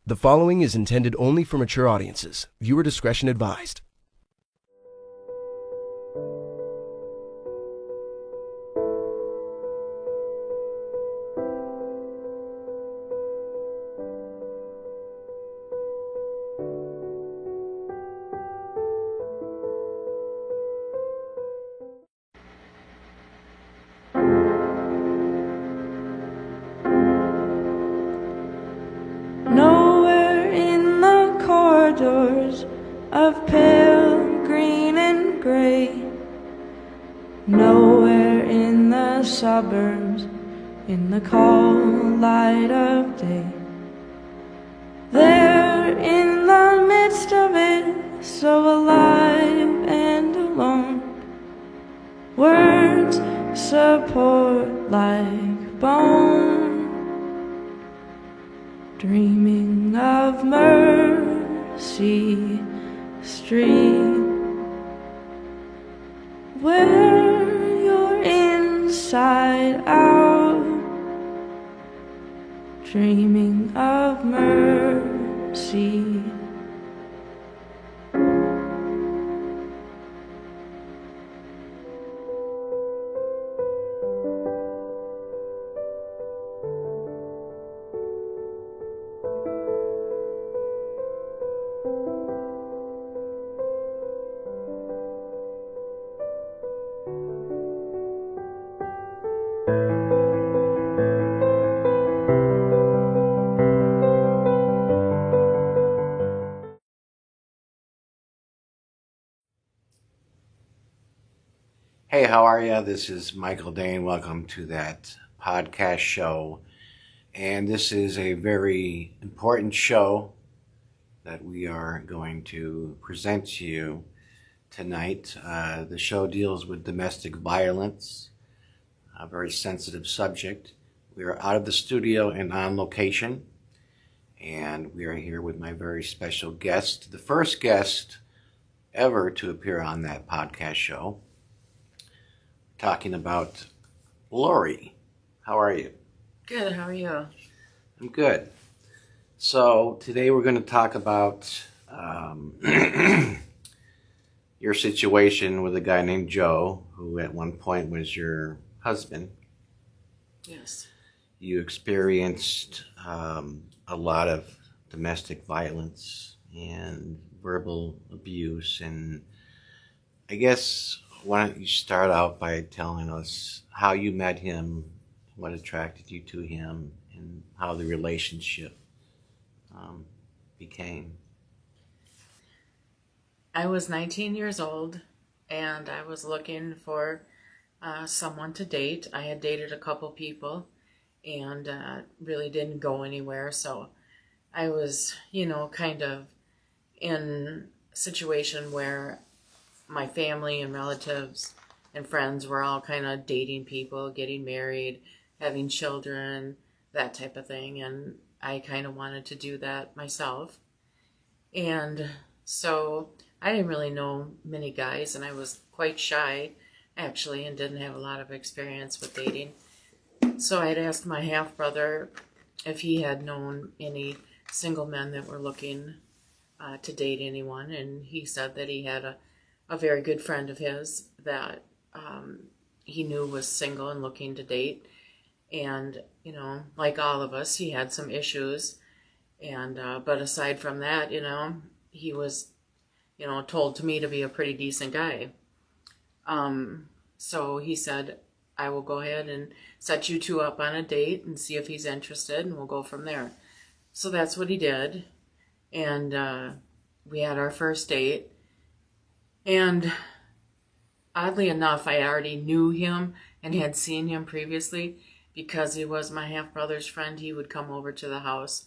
The following is intended only for mature audiences. Viewer discretion advised. Nowhere in the corridors of pale green and gray, nowhere in the suburbs in the cold light of day. There in the midst of it, so alive and alone, words support like bone. Dreaming of Mercy Street, where you're inside out. Dreaming of mercy. Hey, how are you? This is Michael Dane. Welcome to that podcast show. And this is a very important show that we are going to present to you tonight. The show deals with domestic violence, a very sensitive subject. We are out of the studio and on location, and we are here with my very special guest, the first guest ever to appear on that podcast show. Talking about Lori. How are you? Good, how are you? I'm good. So today we're going to talk about your situation with a guy named Joe, who at one point was your husband. Yes. You experienced a lot of domestic violence and verbal abuse, and I guess why don't you start out by telling us how you met him, what attracted you to him, and how the relationship became. I was 19 years old, and I was looking for someone to date. I had dated a couple people, and really didn't go anywhere, so I was, kind of in a situation where my family and relatives and friends were all kind of dating people, getting married, having children, that type of thing. And I kind of wanted to do that myself. And so I didn't really know many guys, and I was quite shy, actually, and didn't have a lot of experience with dating. So I had asked my half-brother if he had known any single men that were looking to date anyone, and he said that he had a very good friend of his that he knew was single and looking to date. And, like all of us, he had some issues. And but aside from that, he was, told to me to be a pretty decent guy. So he said, I will go ahead and set you two up on a date and see if he's interested, and we'll go from there. So that's what he did. And we had our first date. And oddly enough, I already knew him and had seen him previously because he was my half-brother's friend. He would come over to the house.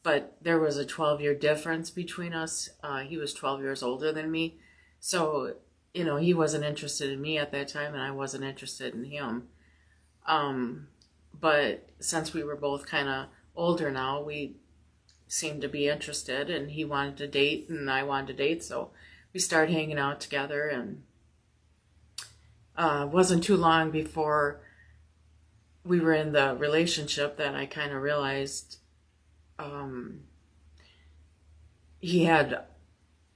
But there was a 12-year difference between us. He was 12 years older than me. So, he wasn't interested in me at that time, and I wasn't interested in him. But since we were both kind of older now, we seemed to be interested, and he wanted to date, and I wanted to date, so we started hanging out together, and wasn't too long before we were in the relationship that I kind of realized he had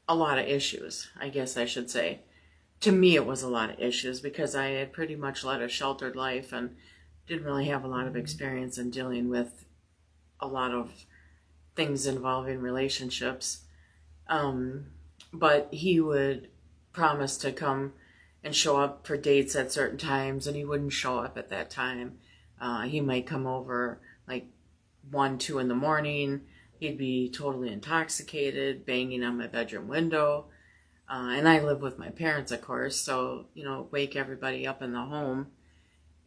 a lot of issues, I guess I should say. To me, it was a lot of issues because I had pretty much led a sheltered life and didn't really have a lot of experience in dealing with a lot of things involving relationships. But he would promise to come and show up for dates at certain times, and he wouldn't show up at that time. He might come over like 1, 2 in the morning. He'd be totally intoxicated, banging on my bedroom window. And I live with my parents, of course, so, wake everybody up in the home.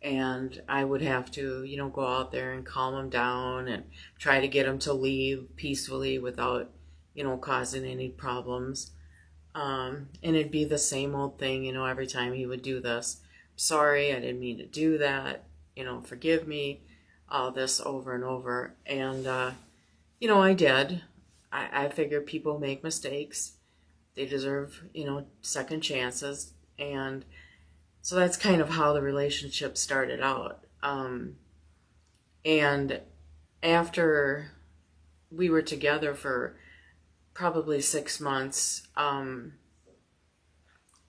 And I would have to, go out there and calm him down and try to get him to leave peacefully without, causing any problems. And it'd be the same old thing, every time he would do this. Sorry, I didn't mean to do that. Forgive me. All this over and over. And, I did. I figured people make mistakes. They deserve, second chances. And so that's kind of how the relationship started out. And after we were together for probably 6 months,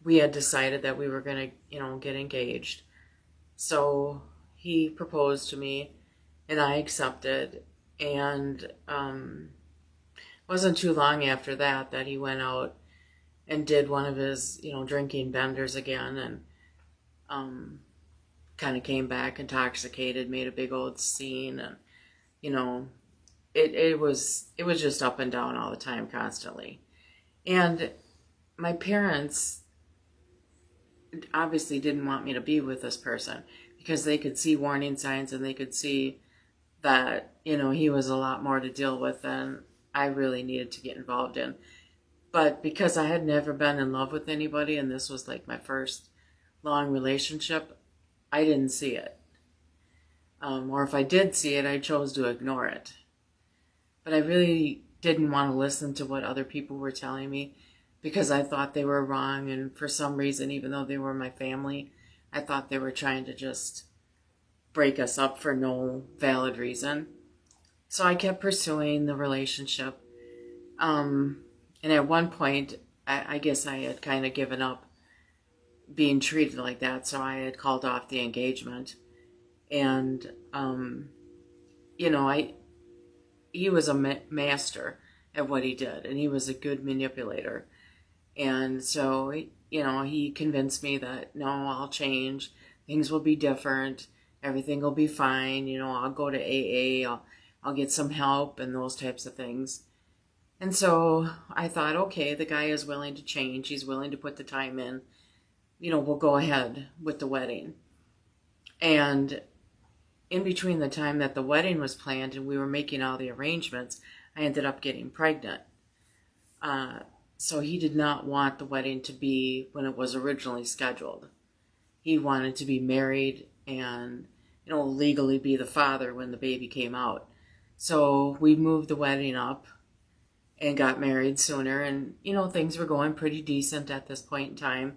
we had decided that we were going to, get engaged. So he proposed to me and I accepted. And it wasn't too long after that he went out and did one of his, drinking benders again, and kind of came back intoxicated, made a big old scene, and it was just up and down all the time, constantly. And my parents obviously didn't want me to be with this person because they could see warning signs and they could see that he was a lot more to deal with than I really needed to get involved in. But because I had never been in love with anybody, and this was like my first long relationship, I didn't see it. Or if I did see it, I chose to ignore it. But I really didn't want to listen to what other people were telling me because I thought they were wrong. And for some reason, even though they were my family, I thought they were trying to just break us up for no valid reason. So I kept pursuing the relationship. And at one point, I guess I had kind of given up being treated like that, so I had called off the engagement. And, he was a master at what he did, and he was a good manipulator. And so, he convinced me that, no, I'll change, things will be different, everything will be fine, I'll go to AA, I'll get some help and those types of things. And so I thought, okay, the guy is willing to change. He's willing to put the time in. We'll go ahead with the wedding. And in between the time that the wedding was planned and we were making all the arrangements, I ended up getting pregnant. So he did not want the wedding to be when it was originally scheduled. He wanted to be married and, legally be the father when the baby came out. So we moved the wedding up and got married sooner, and things were going pretty decent at this point in time.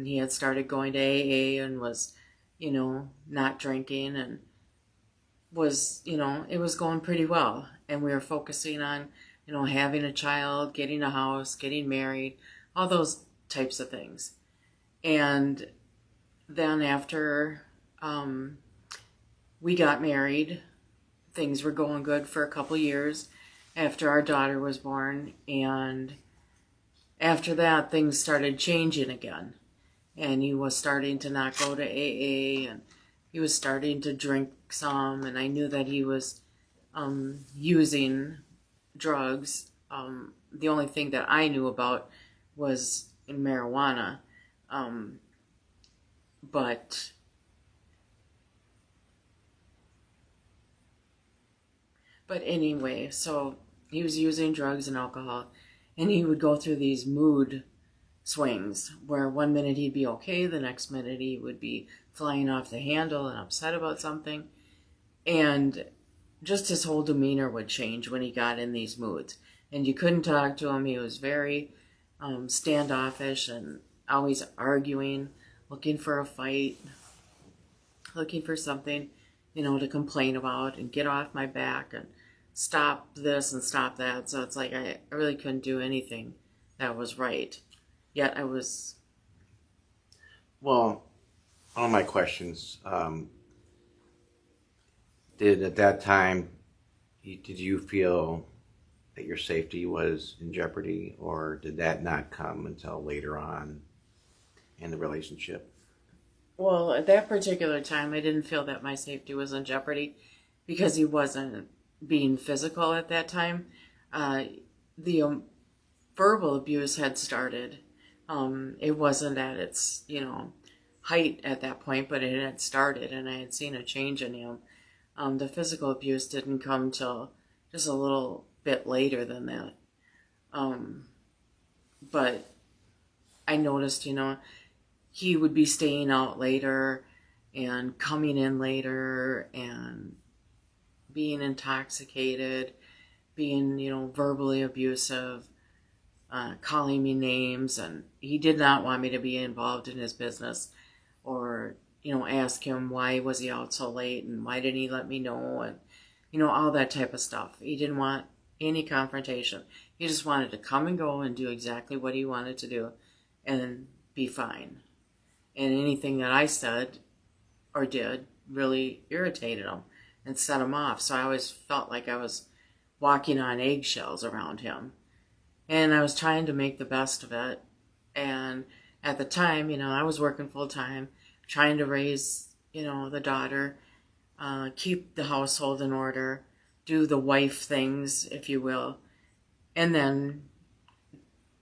He had started going to AA and was not drinking, and was it was going pretty well, and we were focusing on having a child, getting a house, getting married, all those types of things. And then after we got married, things were going good for a couple years after our daughter was born, and after that things started changing again, and he was starting to not go to AA, and he was starting to drink some, and I knew that he was using drugs. The only thing that I knew about was in marijuana, but anyway, so he was using drugs and alcohol, and he would go through these mood swings where one minute he'd be okay, the next minute he would be flying off the handle and upset about something. And just his whole demeanor would change when he got in these moods. And you couldn't talk to him. He was very standoffish and always arguing, looking for a fight, looking for something, to complain about and get off my back. And stop this and stop that. So it's like I really couldn't do anything that was right. Yet I was. Well, one of my questions, did at that time, did you feel that your safety was in jeopardy, or did that not come until later on in the relationship? Well, at that particular time, I didn't feel that my safety was in jeopardy because he wasn't being physical at that time. The verbal abuse had started. It wasn't at its, height at that point, but it had started, and I had seen a change in him. The physical abuse didn't come till just a little bit later than that. But I noticed, he would be staying out later and coming in later and being intoxicated, being, verbally abusive, calling me names, and he did not want me to be involved in his business or, ask him why was he out so late and why didn't he let me know, and, all that type of stuff. He didn't want any confrontation. He just wanted to come and go and do exactly what he wanted to do and be fine. And anything that I said or did really irritated him and set him off. So I always felt like I was walking on eggshells around him. And I was trying to make the best of it. And at the time, I was working full time, trying to raise, the daughter, keep the household in order, do the wife things, if you will. And then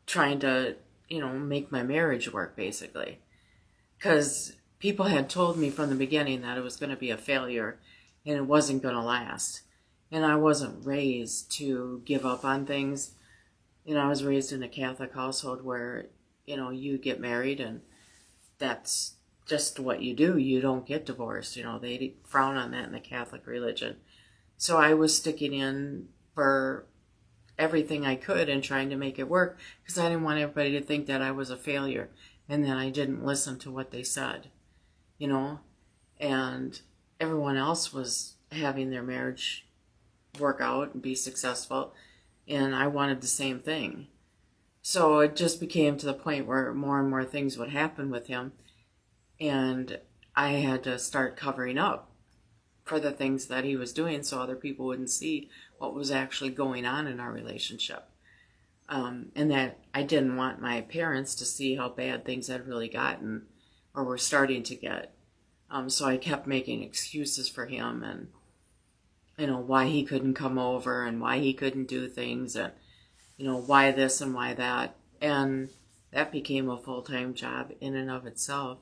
trying to, make my marriage work, basically. Because people had told me from the beginning that it was going to be a failure and it wasn't going to last. And I wasn't raised to give up on things. I was raised in a Catholic household where, you get married and that's just what you do. You don't get divorced. They frown on that in the Catholic religion. So I was sticking in for everything I could and trying to make it work because I didn't want everybody to think that I was a failure and that I didn't listen to what they said, and everyone else was having their marriage work out and be successful, and I wanted the same thing. So it just became to the point where more and more things would happen with him, and I had to start covering up for the things that he was doing so other people wouldn't see what was actually going on in our relationship. And that I didn't want my parents to see how bad things had really gotten or were starting to get. So I kept making excuses for him and, why he couldn't come over and why he couldn't do things and, why this and why that. And that became a full-time job in and of itself,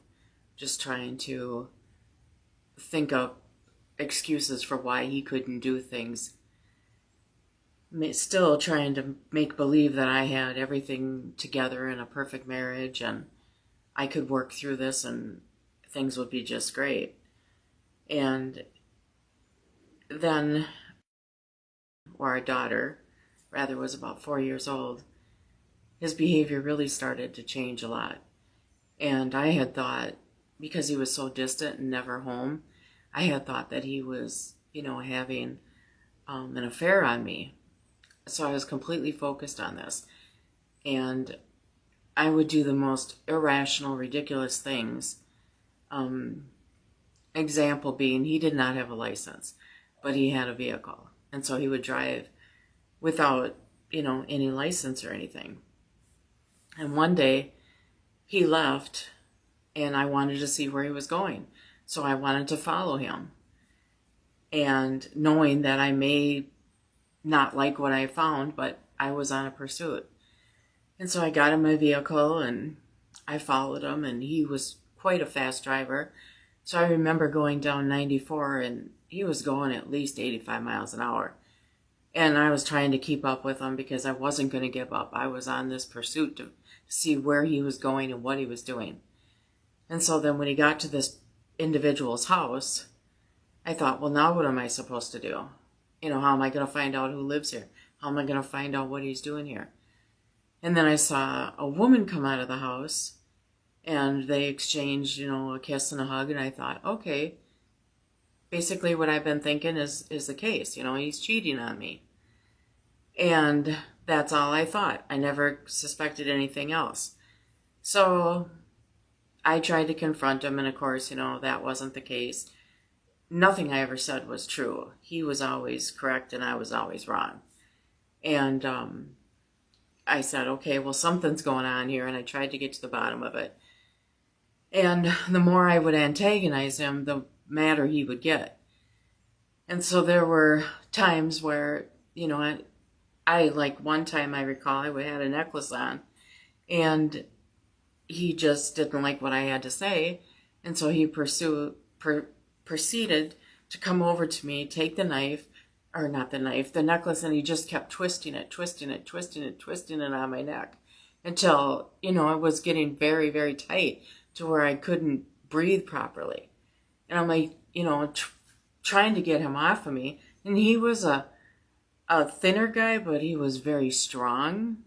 just trying to think of excuses for why he couldn't do things. Still trying to make believe that I had everything together in a perfect marriage and I could work through this and things would be just great. And then, or our daughter, rather, was about 4 years old, his behavior really started to change a lot. And I had thought, because he was so distant and never home, I had thought that he was, having an affair on me. So I was completely focused on this. And I would do the most irrational, ridiculous things. Example being, he did not have a license, but he had a vehicle. And so he would drive without, any license or anything. And one day he left and I wanted to see where he was going. So I wanted to follow him. And knowing that I may not like what I found, but I was on a pursuit. And so I got in my vehicle and I followed him, and he was quite a fast driver. So I remember going down 94 and he was going at least 85 miles an hour. And I was trying to keep up with him because I wasn't going to give up. I was on this pursuit to see where he was going and what he was doing. And so then when he got to this individual's house, I thought, well, now what am I supposed to do? How am I going to find out who lives here? How am I going to find out what he's doing here? And then I saw a woman come out of the house and they exchanged, a kiss and a hug. And I thought, okay, basically what I've been thinking is the case. He's cheating on me. And that's all I thought. I never suspected anything else. So I tried to confront him, and of course, that wasn't the case. Nothing I ever said was true. He was always correct and I was always wrong. And I said, okay, well, something's going on here, and I tried to get to the bottom of it. And the more I would antagonize him, the madder he would get. And so there were times where, I like one time I recall I had a necklace on, and he just didn't like what I had to say. And so he proceeded to come over to me, take the necklace, and he just kept twisting it on my neck until, it was getting very, very tight to where I couldn't breathe properly. And I'm like, trying to get him off of me. And he was a thinner guy, but he was very strong.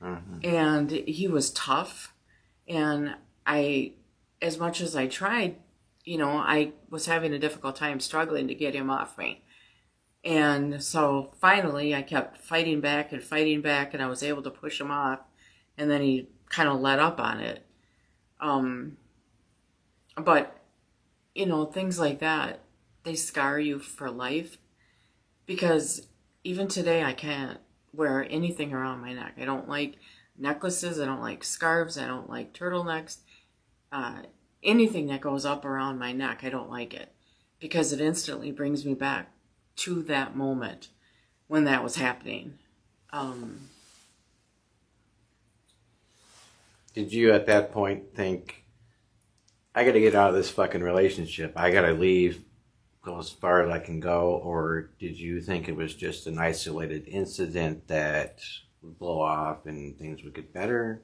Mm-hmm. And he was tough. And as much as I tried, I was having a difficult time struggling to get him off me. And so finally I kept fighting back, and I was able to push him off. And then he kind of let up on it. But, things like that, they scar you for life. Because even today I can't wear anything around my neck. I don't like necklaces. I don't like scarves. I don't like turtlenecks. Anything that goes up around my neck, I don't like it. Because it instantly brings me back to that moment when that was happening. Did you at that point think, I got to get out of this fucking relationship, I got to leave, go as far as I can go? Or did you think it was just an isolated incident that would blow off and things would get better?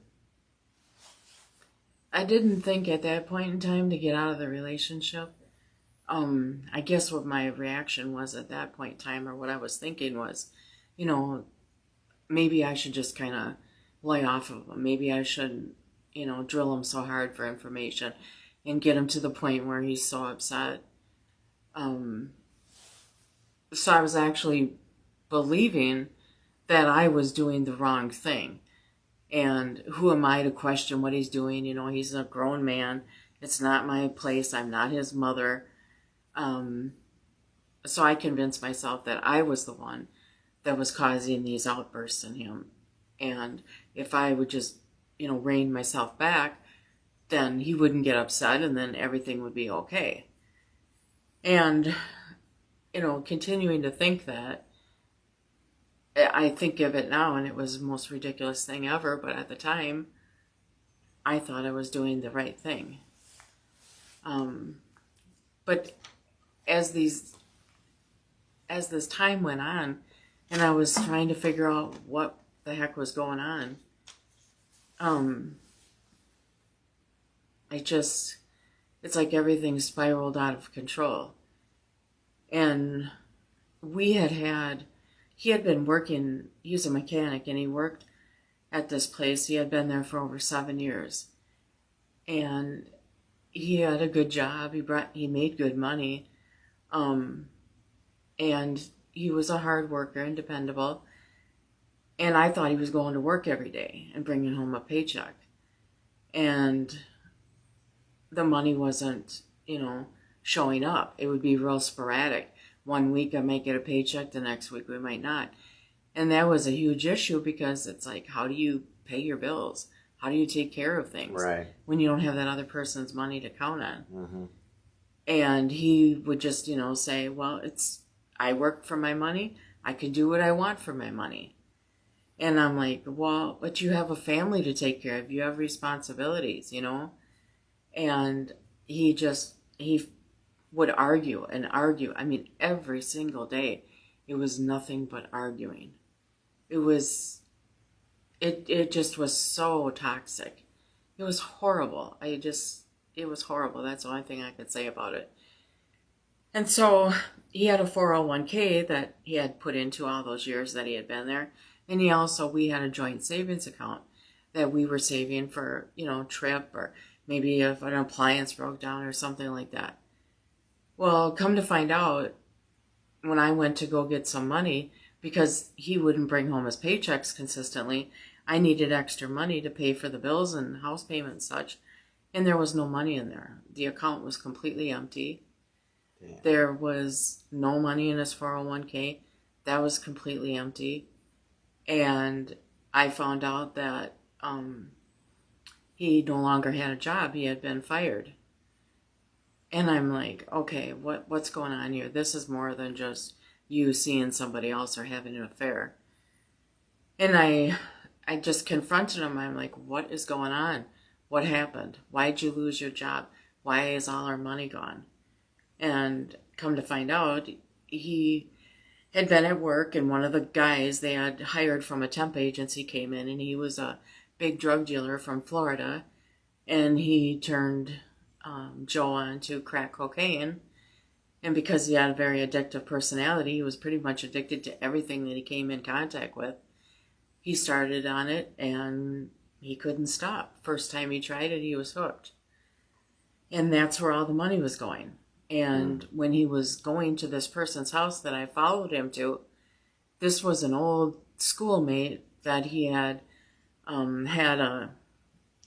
I didn't think at that point in time to get out of the relationship. I guess what my reaction was at that point in time, or what I was thinking was, maybe I should just kind of lay off of him. Maybe I shouldn't, drill him so hard for information and get him to the point where he's so upset. So I was actually believing that I was doing the wrong thing. And who am I to question what he's doing? He's a grown man. It's not my place. I'm not his mother. So I convinced myself that I was the one that was causing these outbursts in him. And if I would just, rein myself back, then he wouldn't get upset, and then everything would be okay. And, continuing to think that, I think of it now, and it was the most ridiculous thing ever, but at the time, I thought I was doing the right thing. But as this time went on, and I was trying to figure out what the heck was going on, it's like everything spiraled out of control. And he had been working, he was a mechanic, and he worked at this place. He had been there for over 7 years. And he had a good job. He made good money. And he was a hard worker and dependable. And I thought he was going to work every day and bringing home a paycheck. And the money wasn't, showing up. It would be real sporadic. One week I might get a paycheck, the next week we might not. And that was a huge issue, because it's like, how do you pay your bills? How do you take care of things when you don't have that other person's money to count on? Mm-hmm. And he would just, say, well, I work for my money. I can do what I want for my money. And I'm like, well, but you have a family to take care of. You have responsibilities, And he would argue and argue. I mean, every single day, it was nothing but arguing. It just was so toxic. It was horrible. It was horrible. That's the only thing I could say about it. And so he had a 401k that he had put into all those years that he had been there. And we had a joint savings account that we were saving for, trip, or maybe if an appliance broke down or something like that. Well, come to find out, when I went to go get some money, because he wouldn't bring home his paychecks consistently, I needed extra money to pay for the bills and house payment and such, and there was no money in there. The account was completely empty. Damn. There was no money in his 401k. That was completely empty. And I found out that he no longer had a job. He had been fired. And I'm like, okay, what's going on here? This is more than just you seeing somebody else or having an affair. And I just confronted him. I'm like, what is going on? What happened? Why'd you lose your job? Why is all our money gone? And come to find out, he had been at work, and one of the guys they had hired from a temp agency came in, and he was a big drug dealer from Florida, and he turned Joe on to crack cocaine. And because he had a very addictive personality, he was pretty much addicted to everything that he came in contact with. He started on it, and he couldn't stop. First time he tried it, he was hooked. And that's where all the money was going. And when he was going to this person's house that I followed him to, this was an old schoolmate that he had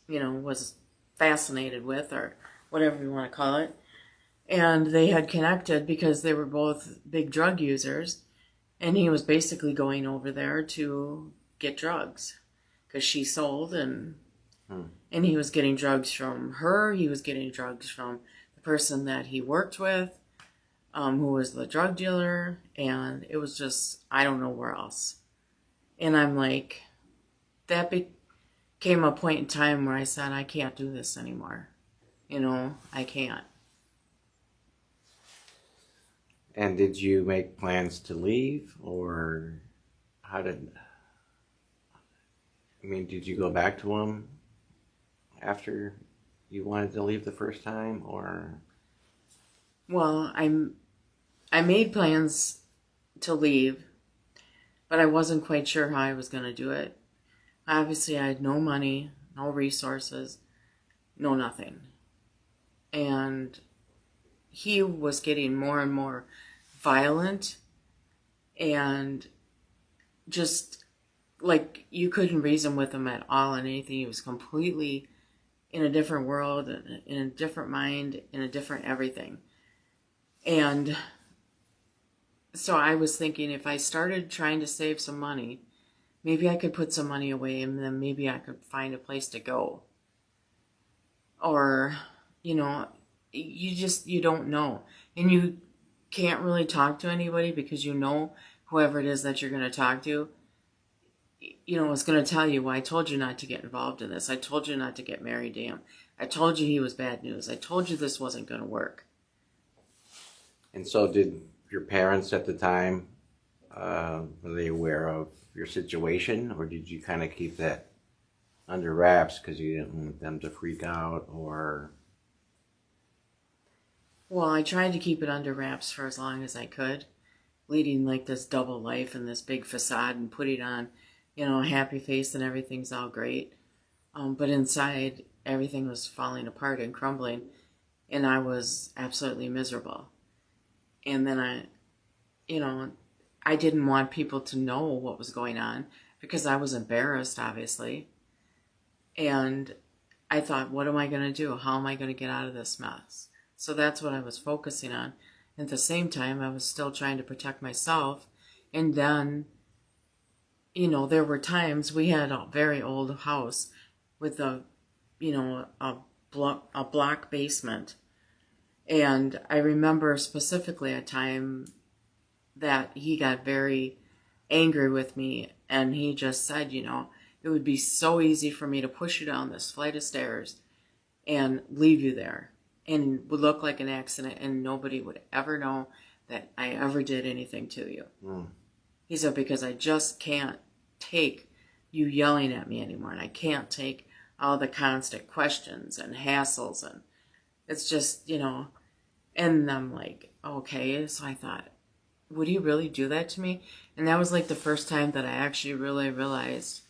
was fascinated with, or whatever you want to call it. And they had connected because they were both big drug users. And he was basically going over there to get drugs because she sold, and he was getting drugs from her. He was getting drugs from the person that he worked with, who was the drug dealer. And it was just, I don't know where else. And I'm like, that became a point in time where I said, I can't do this anymore. I can't. And did you make plans to leave, or did you go back to him after you wanted to leave the first time, or? Well, I made plans to leave, but I wasn't quite sure how I was going to do it. Obviously, I had no money, no resources, no nothing. And he was getting more and more violent, and just like you couldn't reason with him at all on anything. He was completely in a different world, in a different mind, in a different everything. And so I was thinking, if I started trying to save some money, maybe I could put some money away, and then maybe I could find a place to go. Or, you don't know. And you can't really talk to anybody, because whoever it is that you're going to talk to, is going to tell you, well, I told you not to get involved in this. I told you not to get married to him. I told you he was bad news. I told you this wasn't going to work. And so did your parents at the time, were they aware of your situation, or did you kind of keep that under wraps because you didn't want them to freak out, or? Well, I tried to keep it under wraps for as long as I could, leading like this double life and this big facade and putting on, a happy face and everything's all great. But inside, everything was falling apart and crumbling, and I was absolutely miserable. And then I didn't want people to know what was going on because I was embarrassed, obviously. And I thought, what am I going to do? How am I going to get out of this mess? So that's what I was focusing on. At the same time, I was still trying to protect myself. And then, there were times we had a very old house with a block basement. And I remember specifically a time that he got very angry with me, and he just said, it would be so easy for me to push you down this flight of stairs and leave you there, and it would look like an accident, and nobody would ever know that I ever did anything to you. He said, because I just can't take you yelling at me anymore, and I can't take all the constant questions and hassles, and it's just, and I'm like, okay. So I thought, would he really do that to me? And that was like the first time that I actually really realized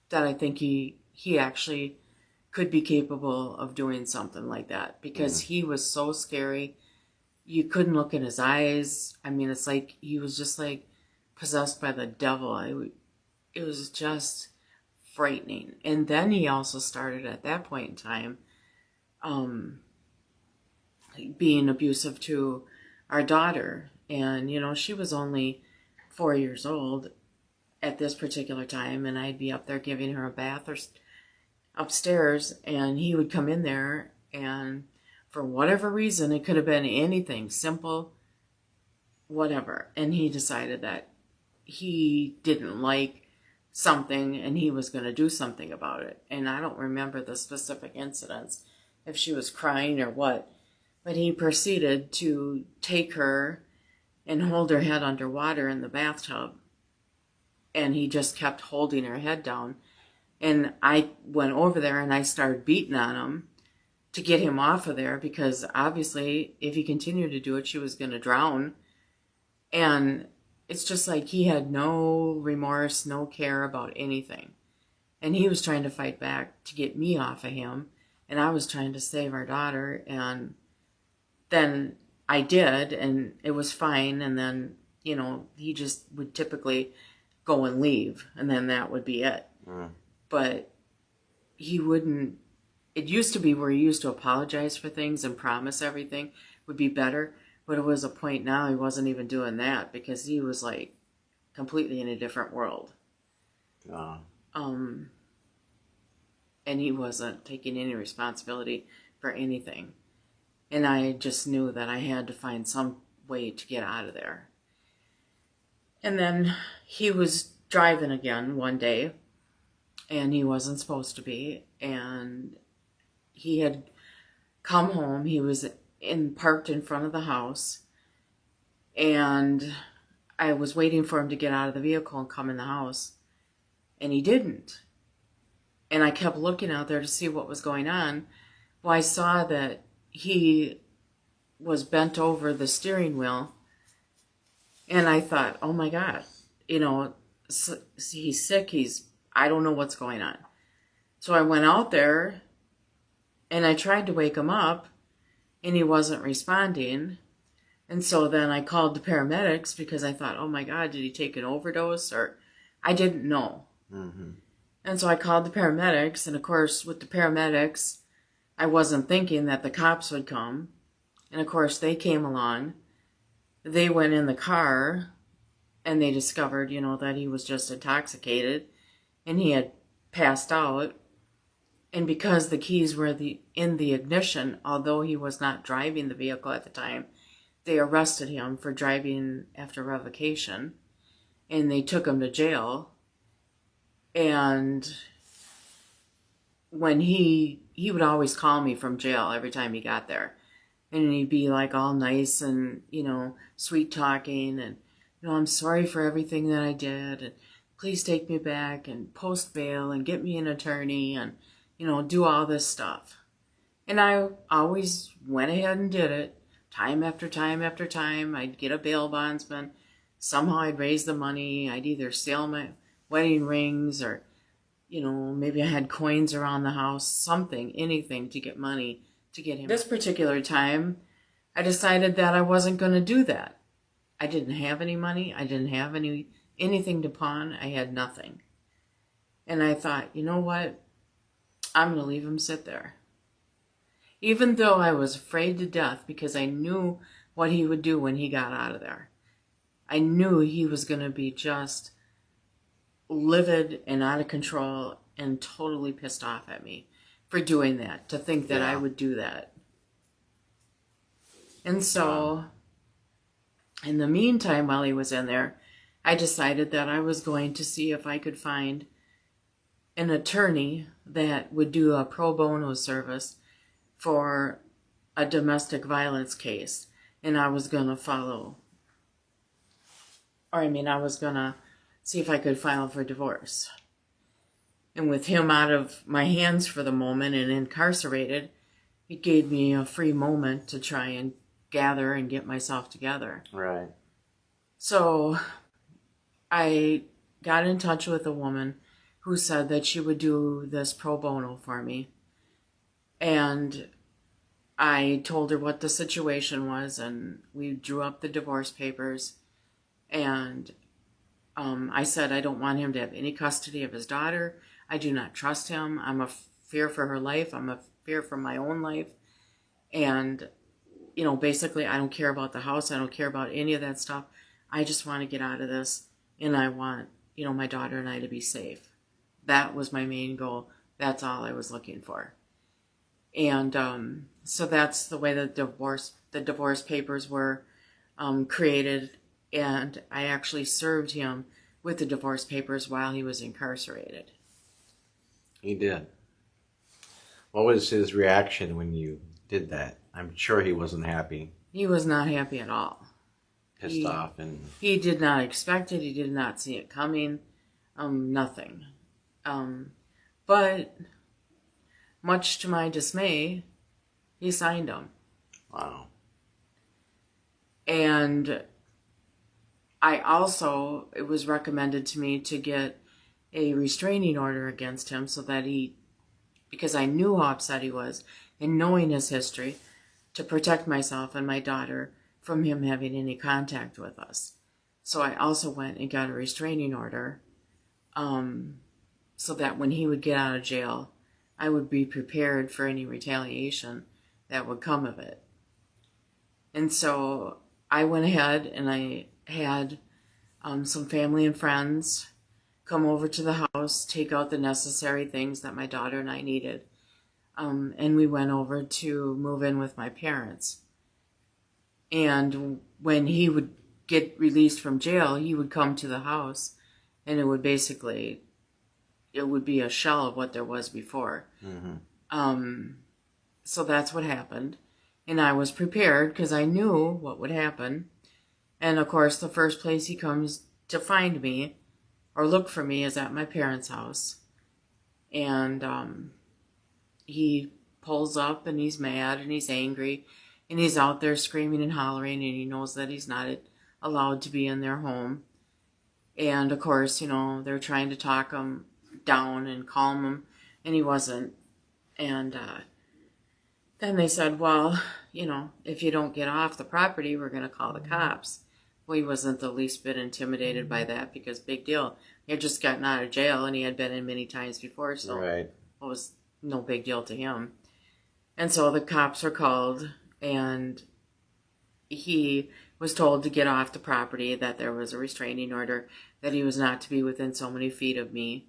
that I think he actually could be capable of doing something like that, because he was so scary you couldn't look in his eyes. I mean, it's like he was just like possessed by the devil. It was just frightening. And then he also started at that point in time being abusive to our daughter. And, you know, she was only 4 years old at this particular time, and I'd be up there giving her a bath or upstairs, and he would come in there, and for whatever reason, it could have been anything, simple, whatever, and he decided that he didn't like something and he was going to do something about it. And I don't remember the specific incidents, if she was crying or what, but he proceeded to take her and hold her head underwater in the bathtub, and he just kept holding her head down. And I went over there and I started beating on him to get him off of there, because obviously if he continued to do it, she was going to drown. And it's just like he had no remorse, no care about anything. And he was trying to fight back to get me off of him, and I was trying to save our daughter. And then I did, and it was fine. And then, you know, he just would typically go and leave, and then that would be it. But he wouldn't. It used to be where he used to apologize for things and promise everything would be better, but it was a point now he wasn't even doing that, because he was like completely in a different world. And he wasn't taking any responsibility for anything. And I just knew that I had to find some way to get out of there. And then he was driving again one day, and he wasn't supposed to be, and he had come home. He was parked in front of the house, and I was waiting for him to get out of the vehicle and come in the house, and he didn't. And I kept looking out there to see what was going on. Well, I saw that he was bent over the steering wheel, and I thought, oh my God, you know, he's sick, I don't know what's going on. So I went out there and I tried to wake him up, and he wasn't responding. And so then I called the paramedics, because I thought, oh my God, did he take an overdose? Or I didn't know. And so I called the paramedics, and of course with the paramedics, I wasn't thinking that the cops would come. And of course they came along. They went in the car, and they discovered, you know, that he was just intoxicated and he had passed out. And because the keys were in the ignition, although he was not driving the vehicle at the time, they arrested him for driving after revocation, and they took him to jail. And when he would always call me from jail every time he got there, and he'd be like all nice and, you know, sweet talking, and, you know, I'm sorry for everything that I did, and please take me back, and post bail, and get me an attorney, and, you know, do all this stuff. And I always went ahead and did it, time after time after time. I'd get a bail bondsman. Somehow I'd raise the money. I'd either sell my wedding rings, or, you know, maybe I had coins around the house, something, anything to get money to get him. This particular time, I decided that I wasn't going to do that. I didn't have any money. I didn't have anything to pawn. I had nothing. And I thought, you know what? I'm going to leave him sit there. Even though I was afraid to death, because I knew what he would do when he got out of there. I knew he was going to be just livid and out of control and totally pissed off at me for doing that, to think that I would do that. And so, in the meantime, while he was in there, I decided that I was going to see if I could find an attorney that would do a pro bono service for a domestic violence case. And I was going to I was going to see if I could file for divorce. And with him out of my hands for the moment and incarcerated, it gave me a free moment to try and gather and get myself together. Right. So I got in touch with a woman who said that she would do this pro bono for me. And I told her what the situation was, and we drew up the divorce papers. And I said I don't want him to have any custody of his daughter. I do not trust him. I'm a fear for her life. I'm a fear for my own life. And, basically I don't care about the house. I don't care about any of that stuff. I just want to get out of this. And I want, my daughter and I to be safe. That was my main goal. That's all I was looking for. And so that's the way the divorce papers were created. And I actually served him with the divorce papers while he was incarcerated. He did. What was his reaction when you did that? I'm sure he wasn't happy. He was not happy at all. Pissed off and... He did not expect it. He did not see it coming. Nothing. But much to my dismay, he signed them. Wow. And it was recommended to me to get a restraining order against him so that because I knew how upset he was, and knowing his history, to protect myself and my daughter from him having any contact with us. So I also went and got a restraining order so that when he would get out of jail, I would be prepared for any retaliation that would come of it. And so I went ahead and I had some family and friends come over to the house, take out the necessary things that my daughter and I needed. And we went over to move in with my parents. And when he would get released from jail, he would come to the house, and it would be a shell of what there was before. Mm-hmm. So that's what happened. And I was prepared because I knew what would happen. And of course, the first place he comes to find me or look for me is at my parents' house. And he pulls up and he's mad and he's angry and he's out there screaming and hollering, and he knows that he's not allowed to be in their home. And of course, they're trying to talk him down and calm him, and he wasn't. And then they said, well, if you don't get off the property, we're going to call the cops. Well, he wasn't the least bit intimidated by that because big deal. He had just gotten out of jail and he had been in many times before, so right. It was no big deal to him. And so the cops were called, and he was told to get off the property, that there was a restraining order, that he was not to be within so many feet of me.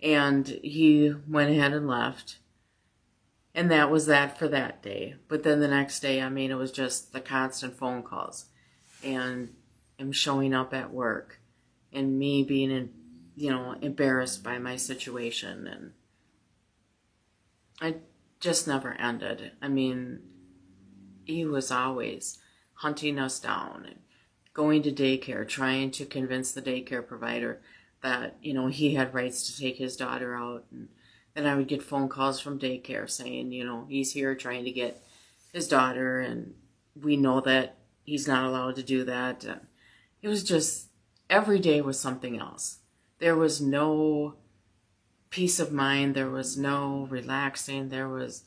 And he went ahead and left. And that was that for that day. But then the next day, it was just the constant phone calls. And him showing up at work. And me being, embarrassed by my situation. And it just never ended. He was always hunting us down and going to daycare, trying to convince the daycare provider that, he had rights to take his daughter out. And then I would get phone calls from daycare saying, he's here trying to get his daughter, and we know that he's not allowed to do that. It was just, every day was something else. There was no peace of mind. There was no relaxing. There was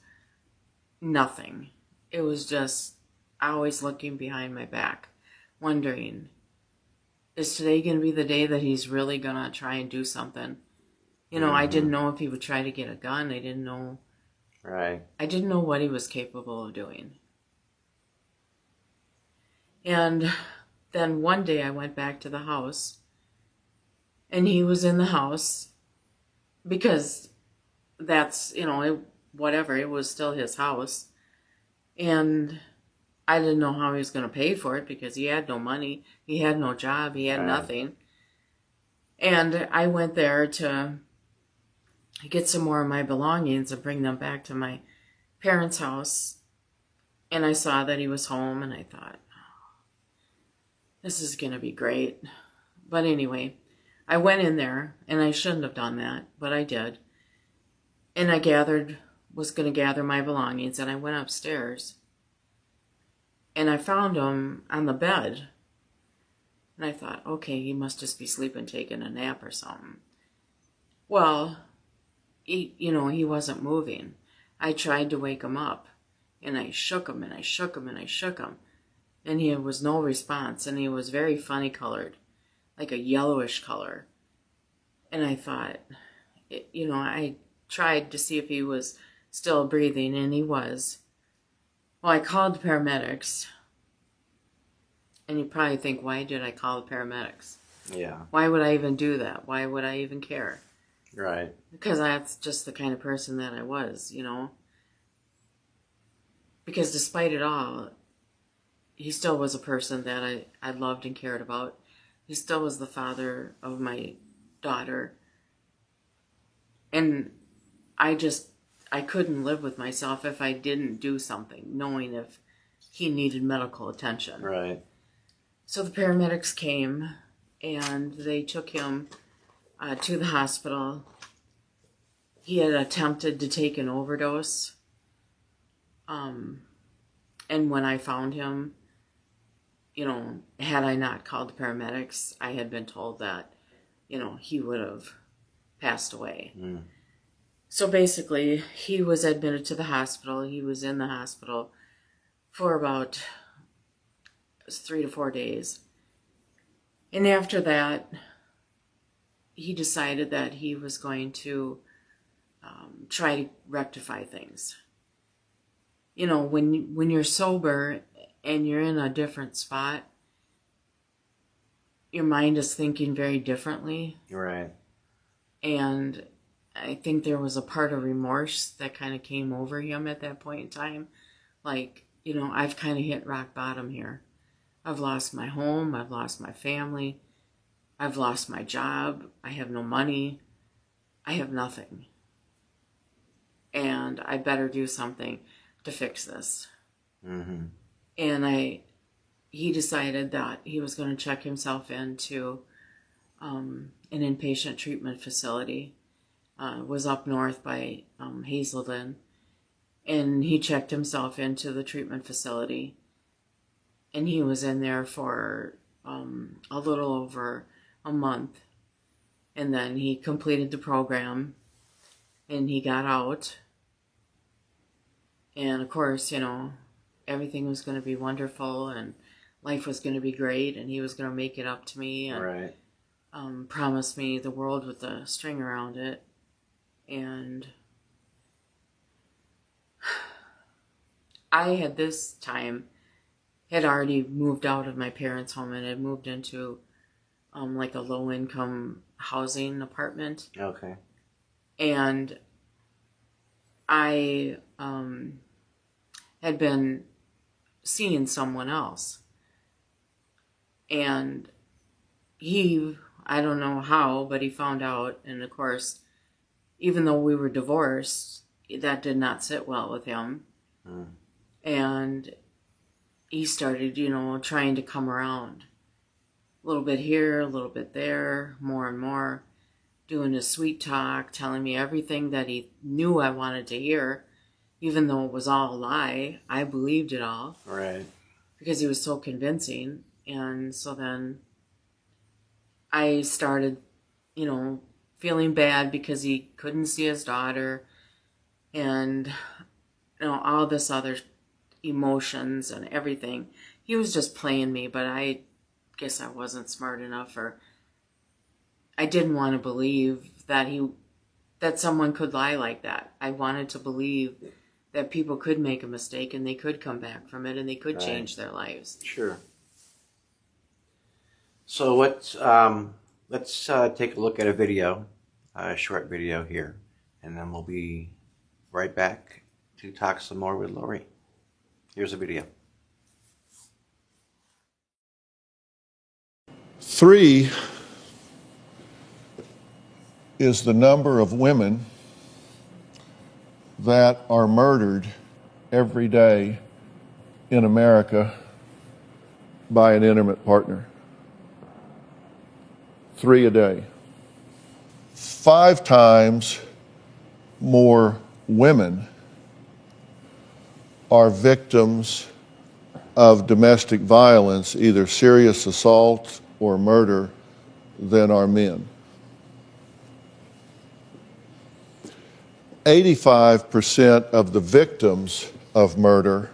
nothing. It was just always looking behind my back, wondering, is today going to be the day that he's really going to try and do something? I didn't know if he would try to get a gun. I didn't know. Right. I didn't know what he was capable of doing. And then one day I went back to the house, and he was in the house because that's, whatever, it was still his house. And I didn't know how he was going to pay for it because he had no money. He had no job. He had nothing. And I went there to get some more of my belongings and bring them back to my parents' house. And I saw that he was home, and I thought, oh, this is going to be great. But anyway, I went in there, and I shouldn't have done that, but I did. And I was going to gather my belongings, and I went upstairs. And I found him on the bed. And I thought, okay, he must just be sleeping, taking a nap or something. Well, he wasn't moving. I tried to wake him up. And I shook him, and I shook him, and I shook him. And he was no response, and he was very funny colored, like a yellowish color. And I thought, I tried to see if he was still breathing, and he was. Well, I called the paramedics. And you probably think, why did I call the paramedics? Yeah. Why would I even do that? Why would I even care? Right. Because that's just the kind of person that I was, Because despite it all, he still was a person that I loved and cared about. He still was the father of my daughter. And I couldn't live with myself if I didn't do something, knowing if he needed medical attention. Right. So the paramedics came, and they took him to the hospital. He had attempted to take an overdose. And when I found him, had I not called the paramedics, I had been told that, he would have passed away. Mm. So basically, he was admitted to the hospital. He was in the hospital for about 3 to 4 days. And after that, he decided that he was going to try to rectify things. When you're sober and you're in a different spot, your mind is thinking very differently. Right. And I think there was a part of remorse that kind of came over him at that point in time. Like, I've kind of hit rock bottom here. I've lost my home. I've lost my family. I've lost my job. I have no money. I have nothing. And I better do something to fix this. Mm-hmm. And he decided that he was going to check himself into an inpatient treatment facility. Was up north by Hazelden. And he checked himself into the treatment facility. And he was in there for a little over a month. And then he completed the program. And he got out. And of course, everything was going to be wonderful. And life was going to be great. And he was going to make it up to me. And Right. Promise me the world with a string around it. And I had this time had already moved out of my parents' home and had moved into like a low-income housing apartment. Okay. And I had been seeing someone else. And he, I don't know how, but he found out. And of course, even though we were divorced, that did not sit well with him. Mm. And he started, trying to come around. A little bit here, a little bit there, more and more. Doing his sweet talk, telling me everything that he knew I wanted to hear. Even though it was all a lie, I believed it all. Right. Because he was so convincing. And so then I started, feeling bad because he couldn't see his daughter. And, all this other emotions and everything. He was just playing me, but I guess I wasn't smart enough, or I didn't want to believe that someone could lie like that. I wanted to believe that people could make a mistake and they could come back from it and they could change their lives. Sure. So let's take a look at a short video here, and then we'll be right back to talk some more with Lori. Here's a video. 3 is the number of women that are murdered every day in America by an intimate partner. 3 a day. 5 times more women are victims of domestic violence, either serious assault or murder, than are men. 85% of the victims of murder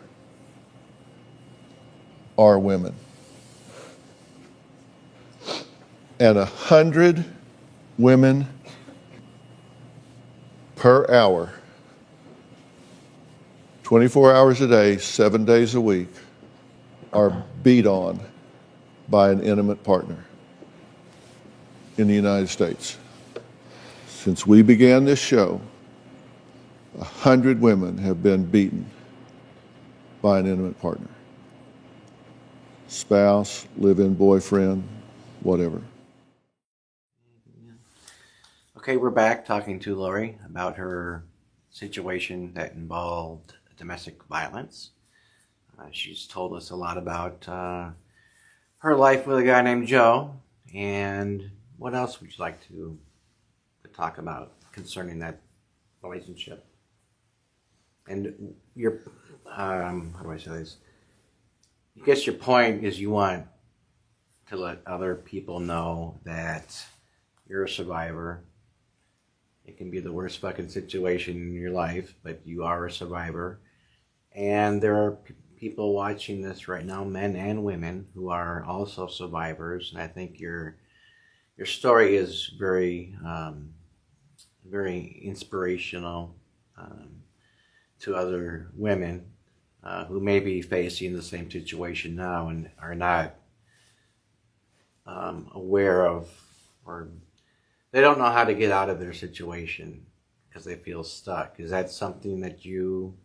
are women. And 100 women per hour, 24 hours a day, 7 days a week, are beat on by an intimate partner in the United States. Since we began this show, 100 women have been beaten by an intimate partner. Spouse, live-in boyfriend, whatever. Okay, we're back talking to Lori about her situation that involved domestic violence. She's told us a lot about her life with a guy named Joe. And what else would you like to talk about concerning that relationship? And your, how do I say this? I guess your point is you want to let other people know that you're a survivor. It can be the worst fucking situation in your life, but you are a survivor. And there are people watching this right now, men and women, who are also survivors. And I think your story is very, very inspirational to other women who may be facing the same situation now and are not aware of, or they don't know how to get out of their situation because they feel stuck. Is that something that you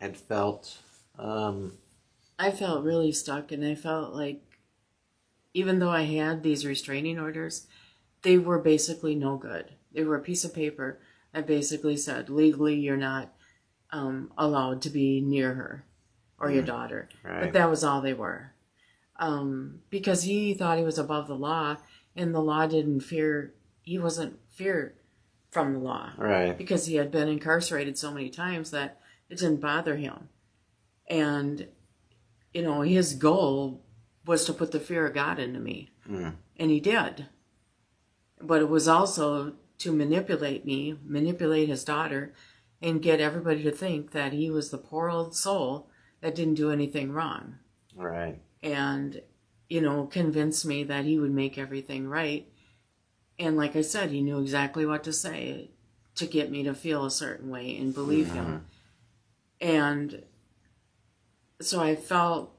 had felt? I felt really stuck, and I felt like even though I had these restraining orders, they were basically no good. They were a piece of paper that basically said, legally, you're not allowed to be near her or your daughter. Right. But that was all they were. Because he thought he was above the law, and the law didn't fear, he wasn't feared from the law. Right. Because he had been incarcerated so many times that it didn't bother him. And, you know, his goal was to put the fear of God into me. And he did. But it was also to manipulate me, manipulate his daughter, and get everybody to think that he was the poor old soul that didn't do anything wrong. Right. And, you know, convince me that he would make everything right. And like I said, he knew exactly what to say to get me to feel a certain way and believe him. And so I felt,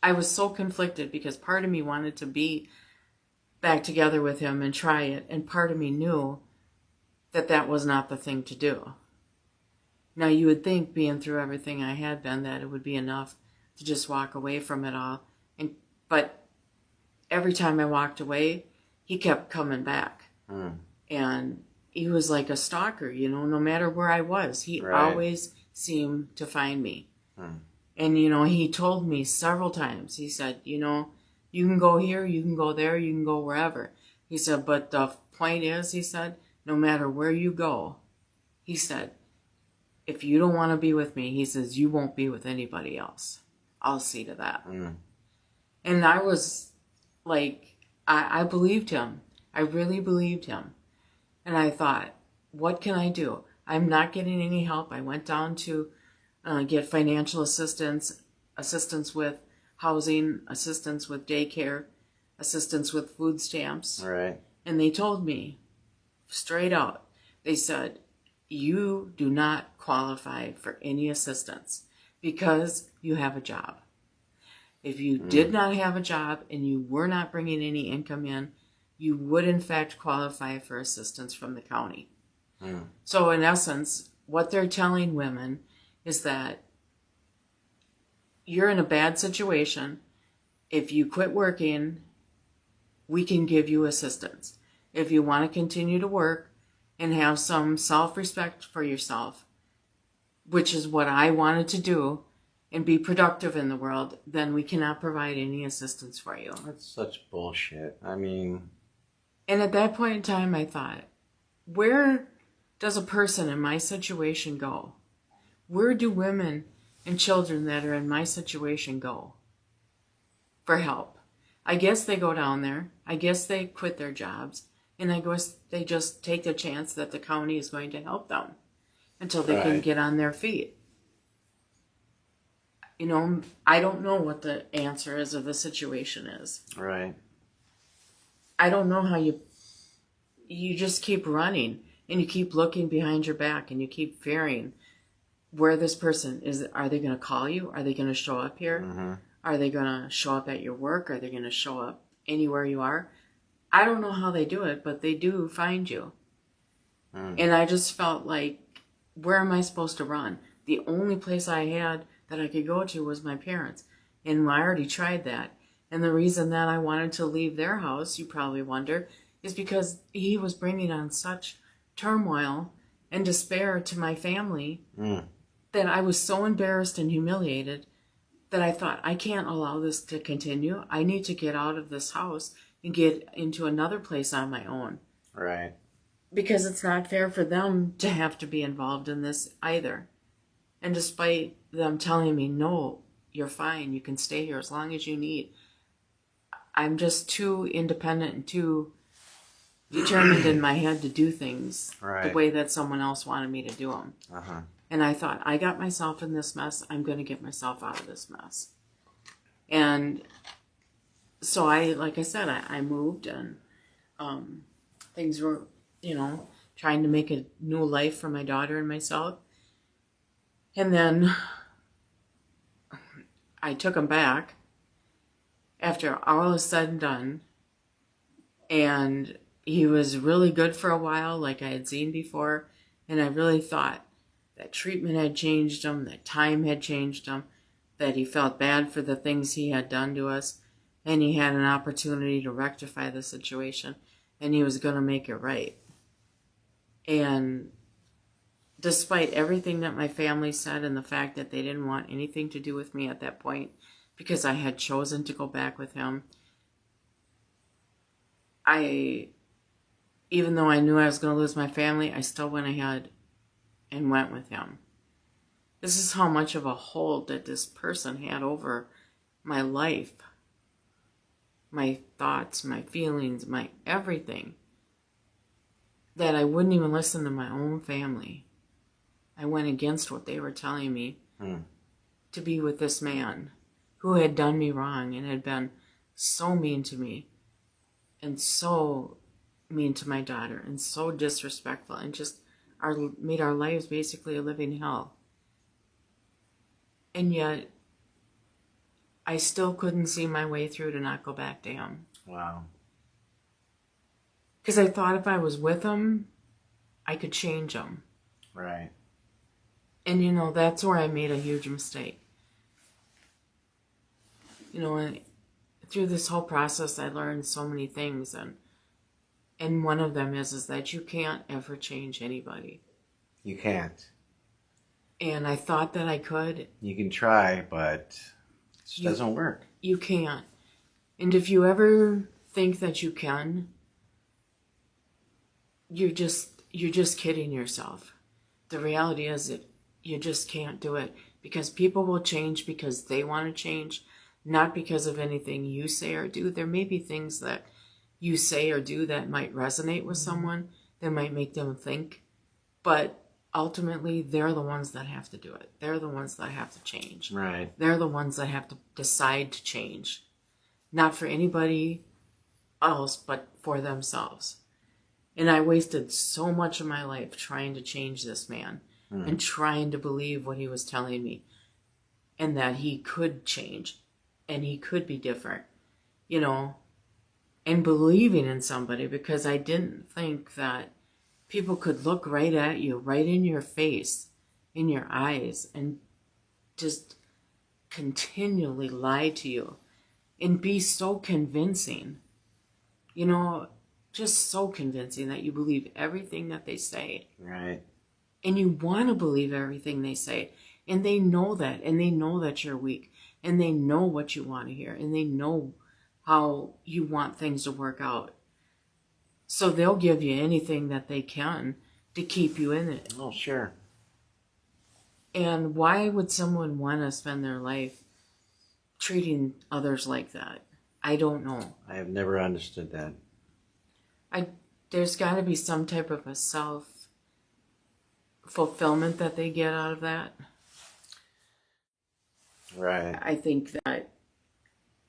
I was so conflicted because part of me wanted to be back together with him and try it. And part of me knew that that was not the thing to do. Now, you would think, being through everything I had been, that it would be enough to just walk away from it all. But every time I walked away, he kept coming back. And he was like a stalker, you know, no matter where I was. He always seemed to find me. And, you know, he told me several times, he said, you know, you can go here, you can go there, you can go wherever. He said, but the point is, he said, no matter where you go, he said, if you don't want to be with me, he says, you won't be with anybody else. I'll see to that. And I was like, I believed him. I really believed him. And I thought, what can I do? I'm not getting any help. I went down to get financial assistance, assistance with housing, assistance with daycare, assistance with food stamps. Right. And they told me straight out, they said, you do not qualify for any assistance because you have a job. If you did not have a job and you were not bringing any income in, you would in fact qualify for assistance from the county. So in essence, what they're telling women is that you're in a bad situation. If you quit working, we can give you assistance. If you want to continue to work and have some self-respect for yourself, which is what I wanted to do, and be productive in the world, then we cannot provide any assistance for you. That's such bullshit. I mean... And at that point in time, I thought, where does a person in my situation go? Where do women and children that are in my situation go for help? I guess they go down there. I guess they quit their jobs. And I guess they just take the chance that the county is going to help them. until they can Right. get on their feet. You know, I don't know what the answer is of the situation is. Right. I don't know how you just keep running and you keep looking behind your back and you keep fearing where this person is. Are they going to call you? Are they going to show up here? Mm-hmm. Are they going to show up at your work? Are they going to show up anywhere you are? I don't know how they do it, but they do find you. And I just felt like, where am I supposed to run? The only place I had that I could go to was my parents. And I already tried that. And the reason that I wanted to leave their house, you probably wonder, is because he was bringing on such turmoil and despair to my family that I was so embarrassed and humiliated that I thought, I can't allow this to continue. I need to get out of this house and get into another place on my own. Right. Because it's not fair for them to have to be involved in this either. And despite them telling me, no, you're fine, you can stay here as long as you need, I'm just too independent and too determined in my head to do things the Right. way that someone else wanted me to do them. Uh-huh. And I thought, I got myself in this mess, I'm going to get myself out of this mess. And so like I said, I moved, and things were, trying to make a new life for my daughter and myself. And then I took him back after all is said and done. And he was really good for a while, like I had seen before. And I really thought that treatment had changed him, that time had changed him, that he felt bad for the things he had done to us. And he had an opportunity to rectify the situation. And he was going to make it right. And despite everything that my family said and the fact that they didn't want anything to do with me at that point because I had chosen to go back with him, even though I knew I was going to lose my family, I still went ahead and went with him. This is how much of a hold that this person had over my life, my thoughts, my feelings, my everything, that I wouldn't even listen to my own family. I went against what they were telling me to be with this man who had done me wrong and had been so mean to me and so mean to my daughter and so disrespectful and just made our lives basically a living hell. And yet, I still couldn't see my way through to not go back to him. Wow. Because I thought if I was with him, I could change him. Right. And, that's where I made a huge mistake. And through this whole process, I learned so many things. And one of them is that you can't ever change anybody. You can't. And I thought that I could. You can try, but it doesn't work. You can't. And if you ever think that you can, you're just kidding yourself. The reality is that you just can't do it, because people will change because they want to change, not because of anything you say or do. There may be things that you say or do that might resonate with someone, that might make them think, but ultimately they're the ones that have to do it. They're the ones that have to change. Right. They're the ones that have to decide to change, not for anybody else, but for themselves. And I wasted so much of my life trying to change this man and trying to believe what he was telling me, and that he could change and he could be different, and believing in somebody, because I didn't think that people could look right at you, right in your face, in your eyes, and just continually lie to you and be so convincing, just so convincing that you believe everything that they say. Right. And you want to believe everything they say. And they know that. And they know that you're weak. And they know what you want to hear. And they know how you want things to work out. So they'll give you anything that they can to keep you in it. Oh, sure. And why would someone want to spend their life treating others like that? I don't know. I have never understood that. There's got to be some type of a fulfillment that they get out of that. Right. I think that,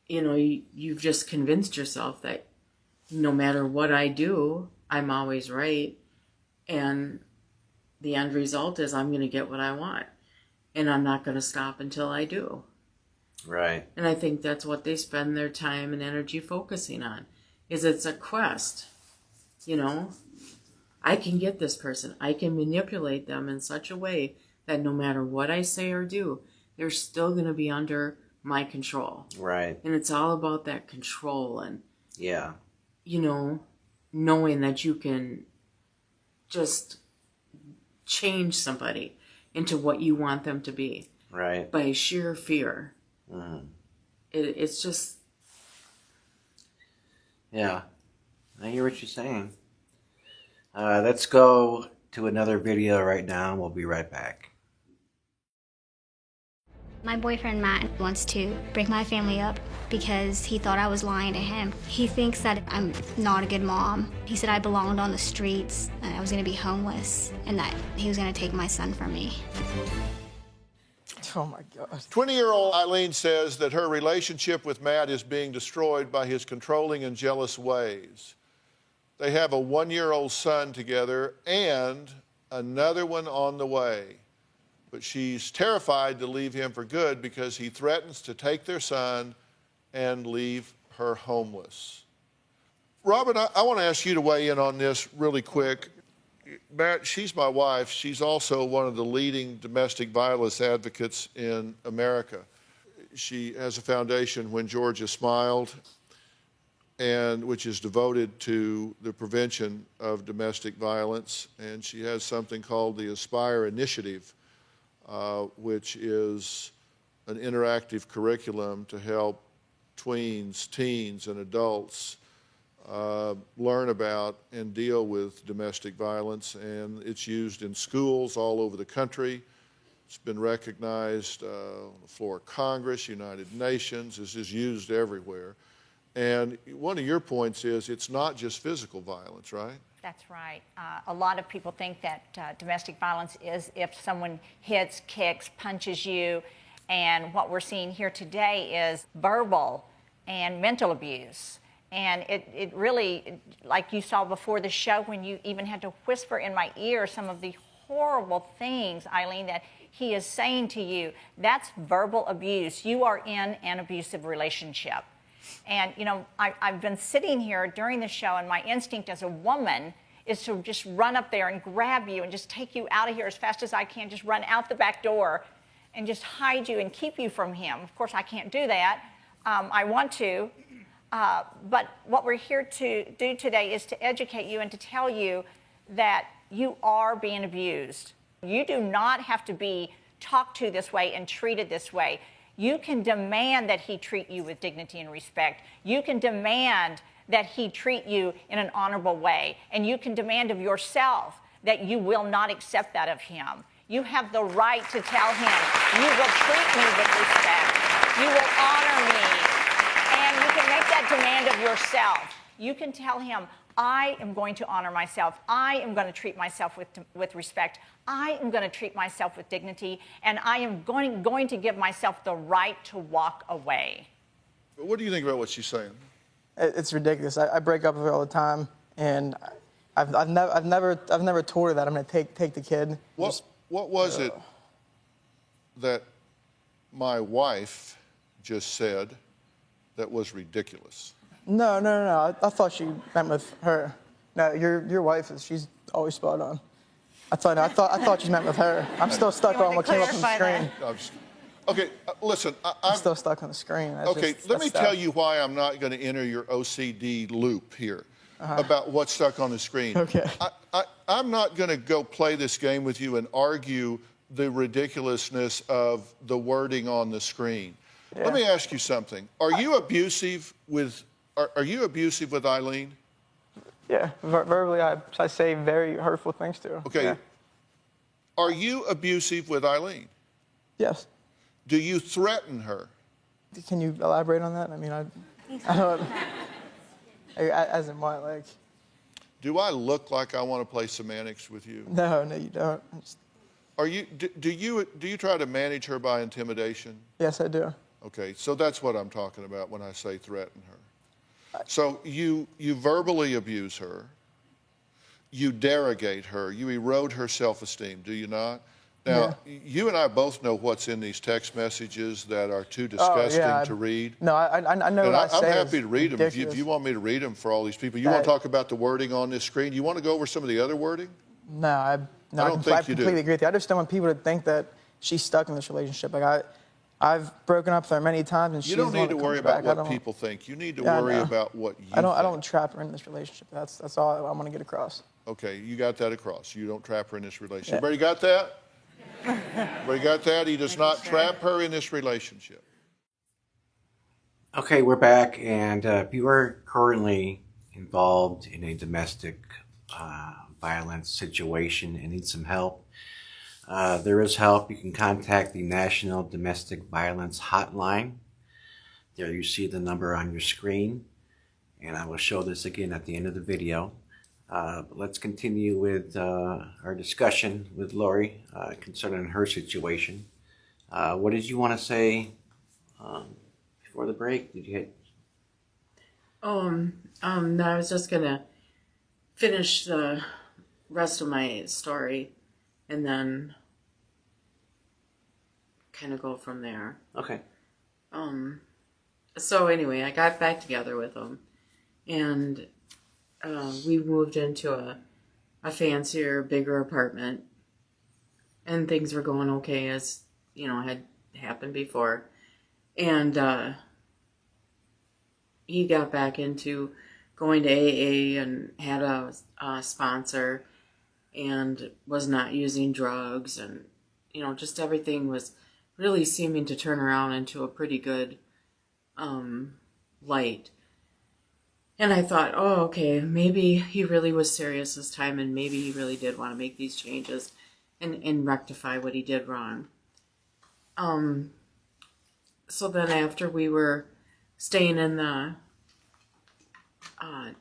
you've just convinced yourself that no matter what I do, I'm always right. And the end result is I'm going to get what I want. And I'm not going to stop until I do. Right. And I think that's what they spend their time and energy focusing on, is it's a quest. I can get this person. I can manipulate them in such a way that no matter what I say or do, they're still going to be under my control. Right. And it's all about that control and, Yeah. knowing that you can just change somebody into what you want them to be. Right. By sheer fear. Mm-hmm. It's just... Yeah. I hear what you're saying. Let's go to another video right now, and we'll be right back. My boyfriend Matt wants to break my family up because he thought I was lying to him. He thinks that I'm not a good mom. He said I belonged on the streets, and I was going to be homeless, and that he was going to take my son from me. Oh my gosh. 20-year-old Eileen says that her relationship with Matt is being destroyed by his controlling and jealous ways. They have a 1-year-old son together and another one on the way. But she's terrified to leave him for good because he threatens to take their son and leave her homeless. Robin, I want to ask you to weigh in on this really quick. Matt, she's my wife. She's also one of the leading domestic violence advocates in America. She has a foundation, When Georgia Smiled, and which is devoted to the prevention of domestic violence. And she has something called the Aspire Initiative, which is an interactive curriculum to help tweens, teens, and adults learn about and deal with domestic violence. And it's used in schools all over the country. It's been recognized on the floor of Congress, United Nations. This is used everywhere. And one of your points is it's not just physical violence, right? That's right. A lot of people think that domestic violence is if someone hits, kicks, punches you. And what we're seeing here today is verbal and mental abuse. And it really, like you saw before the show, when you even had to whisper in my ear some of the horrible things, Eileen, that he is saying to you, that's verbal abuse. You are in an abusive relationship. And, I've been sitting here during the show, and my instinct as a woman is to just run up there and grab you and just take you out of here as fast as I can, just run out the back door and just hide you and keep you from him. Of course, I can't do that. I want to. But what we're here to do today is to educate you and to tell you that you are being abused. You do not have to be talked to this way and treated this way. You can demand that he treat you with dignity and respect. You can demand that he treat you in an honorable way. And you can demand of yourself that you will not accept that of him. You have the right to tell him, you will treat me with respect. You will honor me. And you can make that demand of yourself. You can tell him, I am going to honor myself. I am going to treat myself with respect. I am going to treat myself with dignity. And I am going to give myself the right to walk away. What do you think about what she's saying? It's ridiculous. I break up with her all the time, and I've never told her that I'm going to take the kid. What was it that my wife just said that was ridiculous? No. I thought she meant with her. No, your wife she's always spot on. I thought she meant with her. I'm still stuck on what came up on the screen. Okay, listen. I'm still stuck on the screen. Let me tell you why I'm not going to enter your OCD loop here about what's stuck on the screen. Okay. I'm not going to go play this game with you and argue the ridiculousness of the wording on the screen. Yeah. Let me ask you something. Are you abusive with Eileen? Yeah, verbally I say very hurtful things to her. Okay. Yeah. Are you abusive with Eileen? Yes. Do you threaten her? Can you elaborate on that? I mean, I don't. As in what, like? Do I look like I want to play semantics with you? No, you don't. Do you try to manage her by intimidation? Yes, I do. Okay, so that's what I'm talking about when I say threaten her. So you verbally abuse her, you derogate her, you erode her self-esteem, do you not? Now, you and I both know what's in these text messages that are too disgusting to read. No, I know And what I say. I'm happy to read them if ridiculous. you want me to read them for all these people. You want to talk about the wording on this screen? You want to go over some of the other wording? No, I don't think you do. completely agree with you. I just don't want people to think that she's stuck in this relationship. Like I've broken up with her many times, and she's You don't the one need to that worry comes back. about what people think. You need to Yeah, I worry know. about what you I think. don't trap her in this relationship. That's all I want to get across. Okay, you got that across. You don't trap her in this relationship. Everybody got that? Everybody got that? He does not trap her in this relationship. Okay, we're back, and if you are currently involved in a domestic violence situation and need some help, there is help. You can contact the National Domestic Violence Hotline. There you see the number on your screen, and I will show this again at the end of the video. But let's continue with our discussion with Lori concerning her situation. What did you want to say before the break? Did you hit? No, I was just gonna finish the rest of my story and then kind of go from there. Okay. So anyway, I got back together with him, and we moved into a fancier, bigger apartment, and things were going okay, as you know had happened before. And he got back into going to AA and had a sponsor, and was not using drugs, and just everything was really seeming to turn around into a pretty good light. And I thought, oh, okay, maybe he really was serious this time, and maybe he really did want to make these changes and rectify what he did wrong. So then after we were staying in the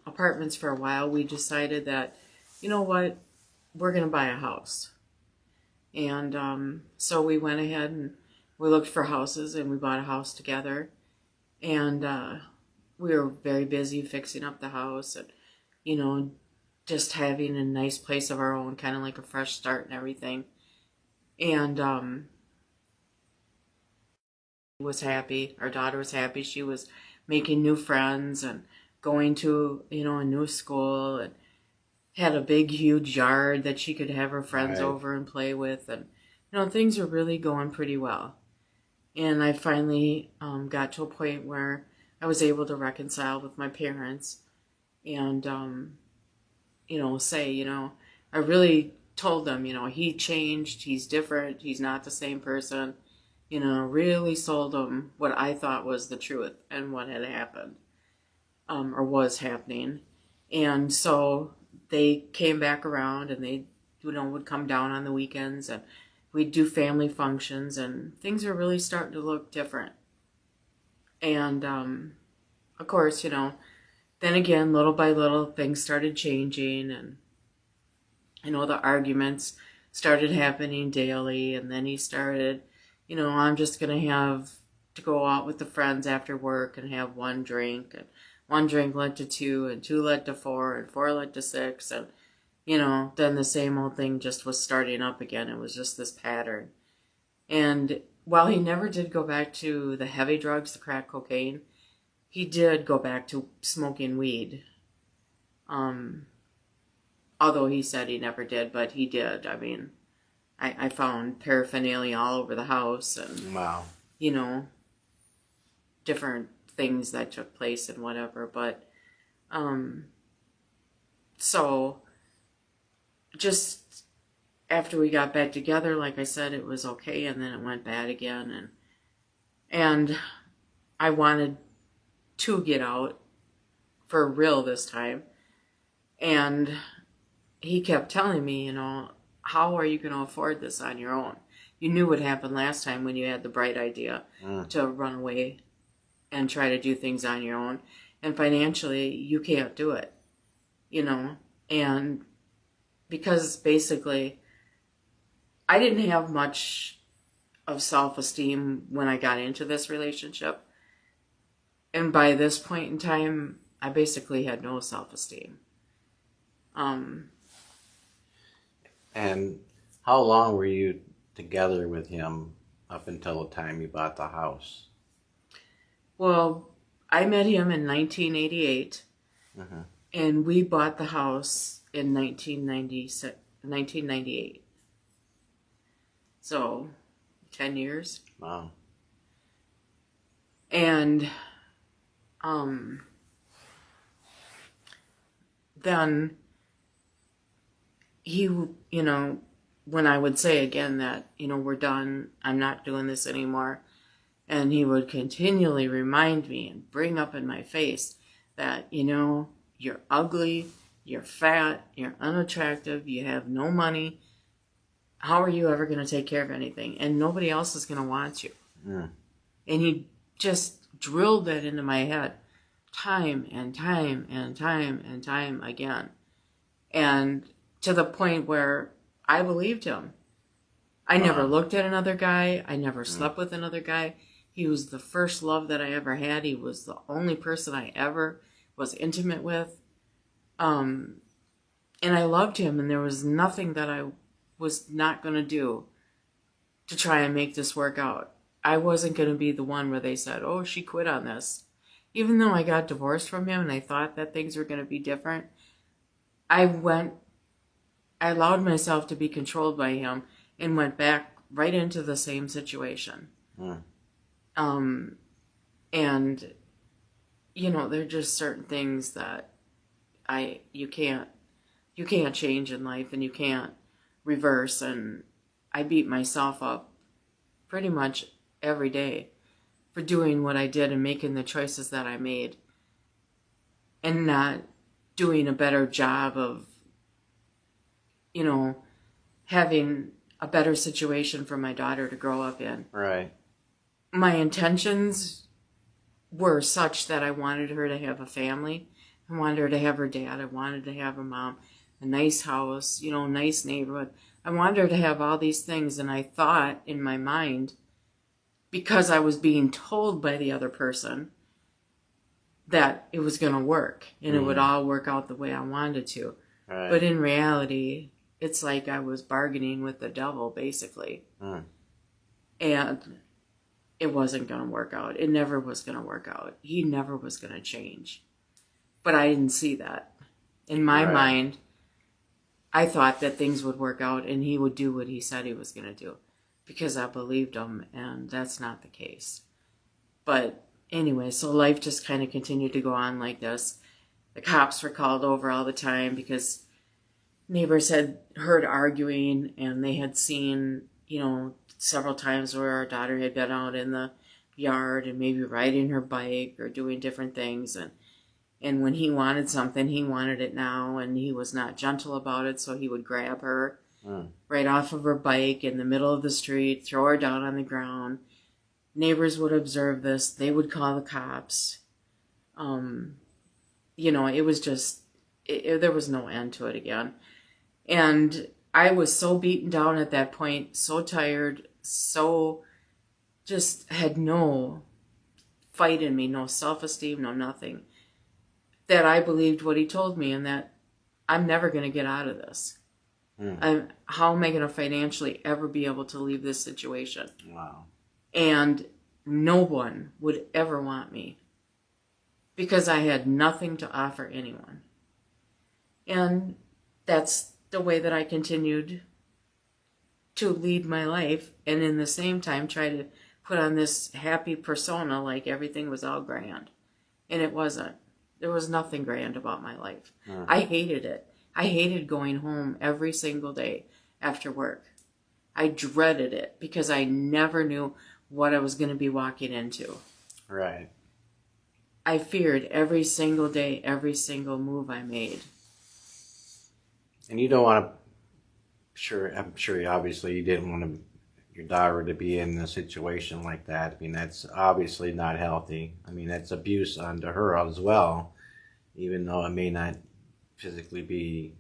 apartments for a while, we decided that, you know what, we're going to buy a house. And so we went ahead and we looked for houses, and we bought a house together. And we were very busy fixing up the house and, just having a nice place of our own, kind of like a fresh start and everything. And was happy. Our daughter was happy. She was making new friends and going to, a new school, and had a big, huge yard that she could have her friends over and play with. And, things were really going pretty well. And I finally got to a point where I was able to reconcile with my parents and, say, I really told them, he changed, he's different, he's not the same person, really sold them what I thought was the truth and what had happened, or was happening. And so they came back around, and they, would come down on the weekends, and we'd do family functions, and things were really starting to look different. And, of course, then again, little by little, things started changing, and, the arguments started happening daily, and then he started, I'm just going to have to go out with the friends after work and have one drink, and one drink led to two, and two led to four, and four led to six, and, then the same old thing just was starting up again. It was just this pattern. And while he never did go back to the heavy drugs, the crack cocaine, he did go back to smoking weed. Although he said he never did, but he did. I mean, I found paraphernalia all over the house, and Wow. Different things that took place and whatever. But so just after we got back together, like I said, it was okay, and then it went bad again, and I wanted to get out for real this time. And he kept telling me, how are you going to afford this on your own? You knew what happened last time when you had the bright idea to run away and try to do things on your own. And financially, you can't do it, and because basically I didn't have much of self-esteem when I got into this relationship. And by this point in time, I basically had no self-esteem. And how long were you together with him up until the time you bought the house? Well, I met him in 1988, and we bought the house in 1998. So, 10 years. Wow. And then he, you know, when I would say again that, you know, we're done, I'm not doing this anymore, and he would continually remind me and bring up in my face that, you know, you're ugly, you're fat, you're unattractive, you have no money. How are you ever going to take care of anything? And nobody else is going to want you. And he just drilled that into my head time and time and time and time again. And to the point where I believed him. I never looked at another guy. I never slept with another guy. He was the first love that I ever had. He was the only person I ever was intimate with. And I loved him, and there was nothing that I was not going to do to try and make this work out. I wasn't going to be the one where they said, oh, she quit on this. Even though I got divorced from him and I thought that things were going to be different, I allowed myself to be controlled by him and went back right into the same situation. And, you know, there are just certain things that you can't change in life, and you can't reverse. And I beat myself up pretty much every day for doing what I did and making the choices that I made, and not doing a better job of, you know, having a better situation for my daughter to grow up in. Right. My intentions were such that I wanted her to have a family. I wanted her to have her dad. I wanted to have a mom, a nice house, you know, nice neighborhood. I wanted her to have all these things, and I thought in my mind, because I was being told by the other person that it was going to work and it would all work out the way I wanted to. Right. But in reality, it's like I was bargaining with the devil, basically. And it wasn't going to work out. It never was going to work out. He never was going to change. But I didn't see that. In my mind, I thought that things would work out and he would do what he said he was going to do, because I believed him, and that's not the case. But anyway, so life just kind of continued to go on like this. The cops were called over all the time because neighbors had heard arguing, and they had seen, you know, several times where our daughter had been out in the yard and maybe riding her bike or doing different things. And when he wanted something, he wanted it now, and he was not gentle about it, so he would grab her right off of her bike in the middle of the street, throw her down on the ground. Neighbors would observe this. They would call the cops. You know, it was just, there was no end to it again. And I was so beaten down at that point, so tired, so just had no fight in me, no self-esteem, no nothing, that I believed what he told me, and that I'm never going to get out of this. How am I going to financially ever be able to leave this situation? Wow. And no one would ever want me because I had nothing to offer anyone. And that's the way that I continued to lead my life, and in the same time try to put on this happy persona like everything was all grand. And it wasn't. There was nothing grand about my life. I hated it. I hated going home every single day after work. I dreaded it because I never knew what I was going to be walking into. Right. I feared every single day, every single move I made. And you don't want to, I'm sure obviously you didn't want your daughter to be in a situation like that. I mean, that's obviously not healthy. I mean, that's abuse onto her as well, even though it may not physically be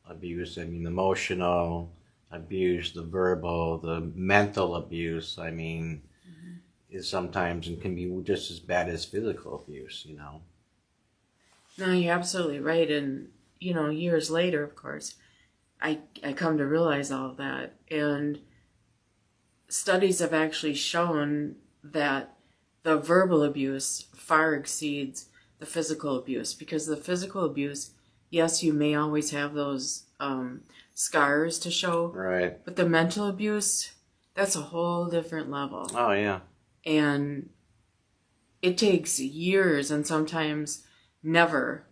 abuse. I mean, emotional, abuse, the verbal, the mental abuse, I mean, is sometimes and can be just as bad as physical abuse, you know. No, you're absolutely right. And, you know, years later, of course, I come to realize all of that. And studies have actually shown that the verbal abuse far exceeds the physical abuse, because the physical abuse, yes, you may always have those scars to show, Right. but the mental abuse, that's a whole different level. Oh, yeah. And it takes years, and sometimes never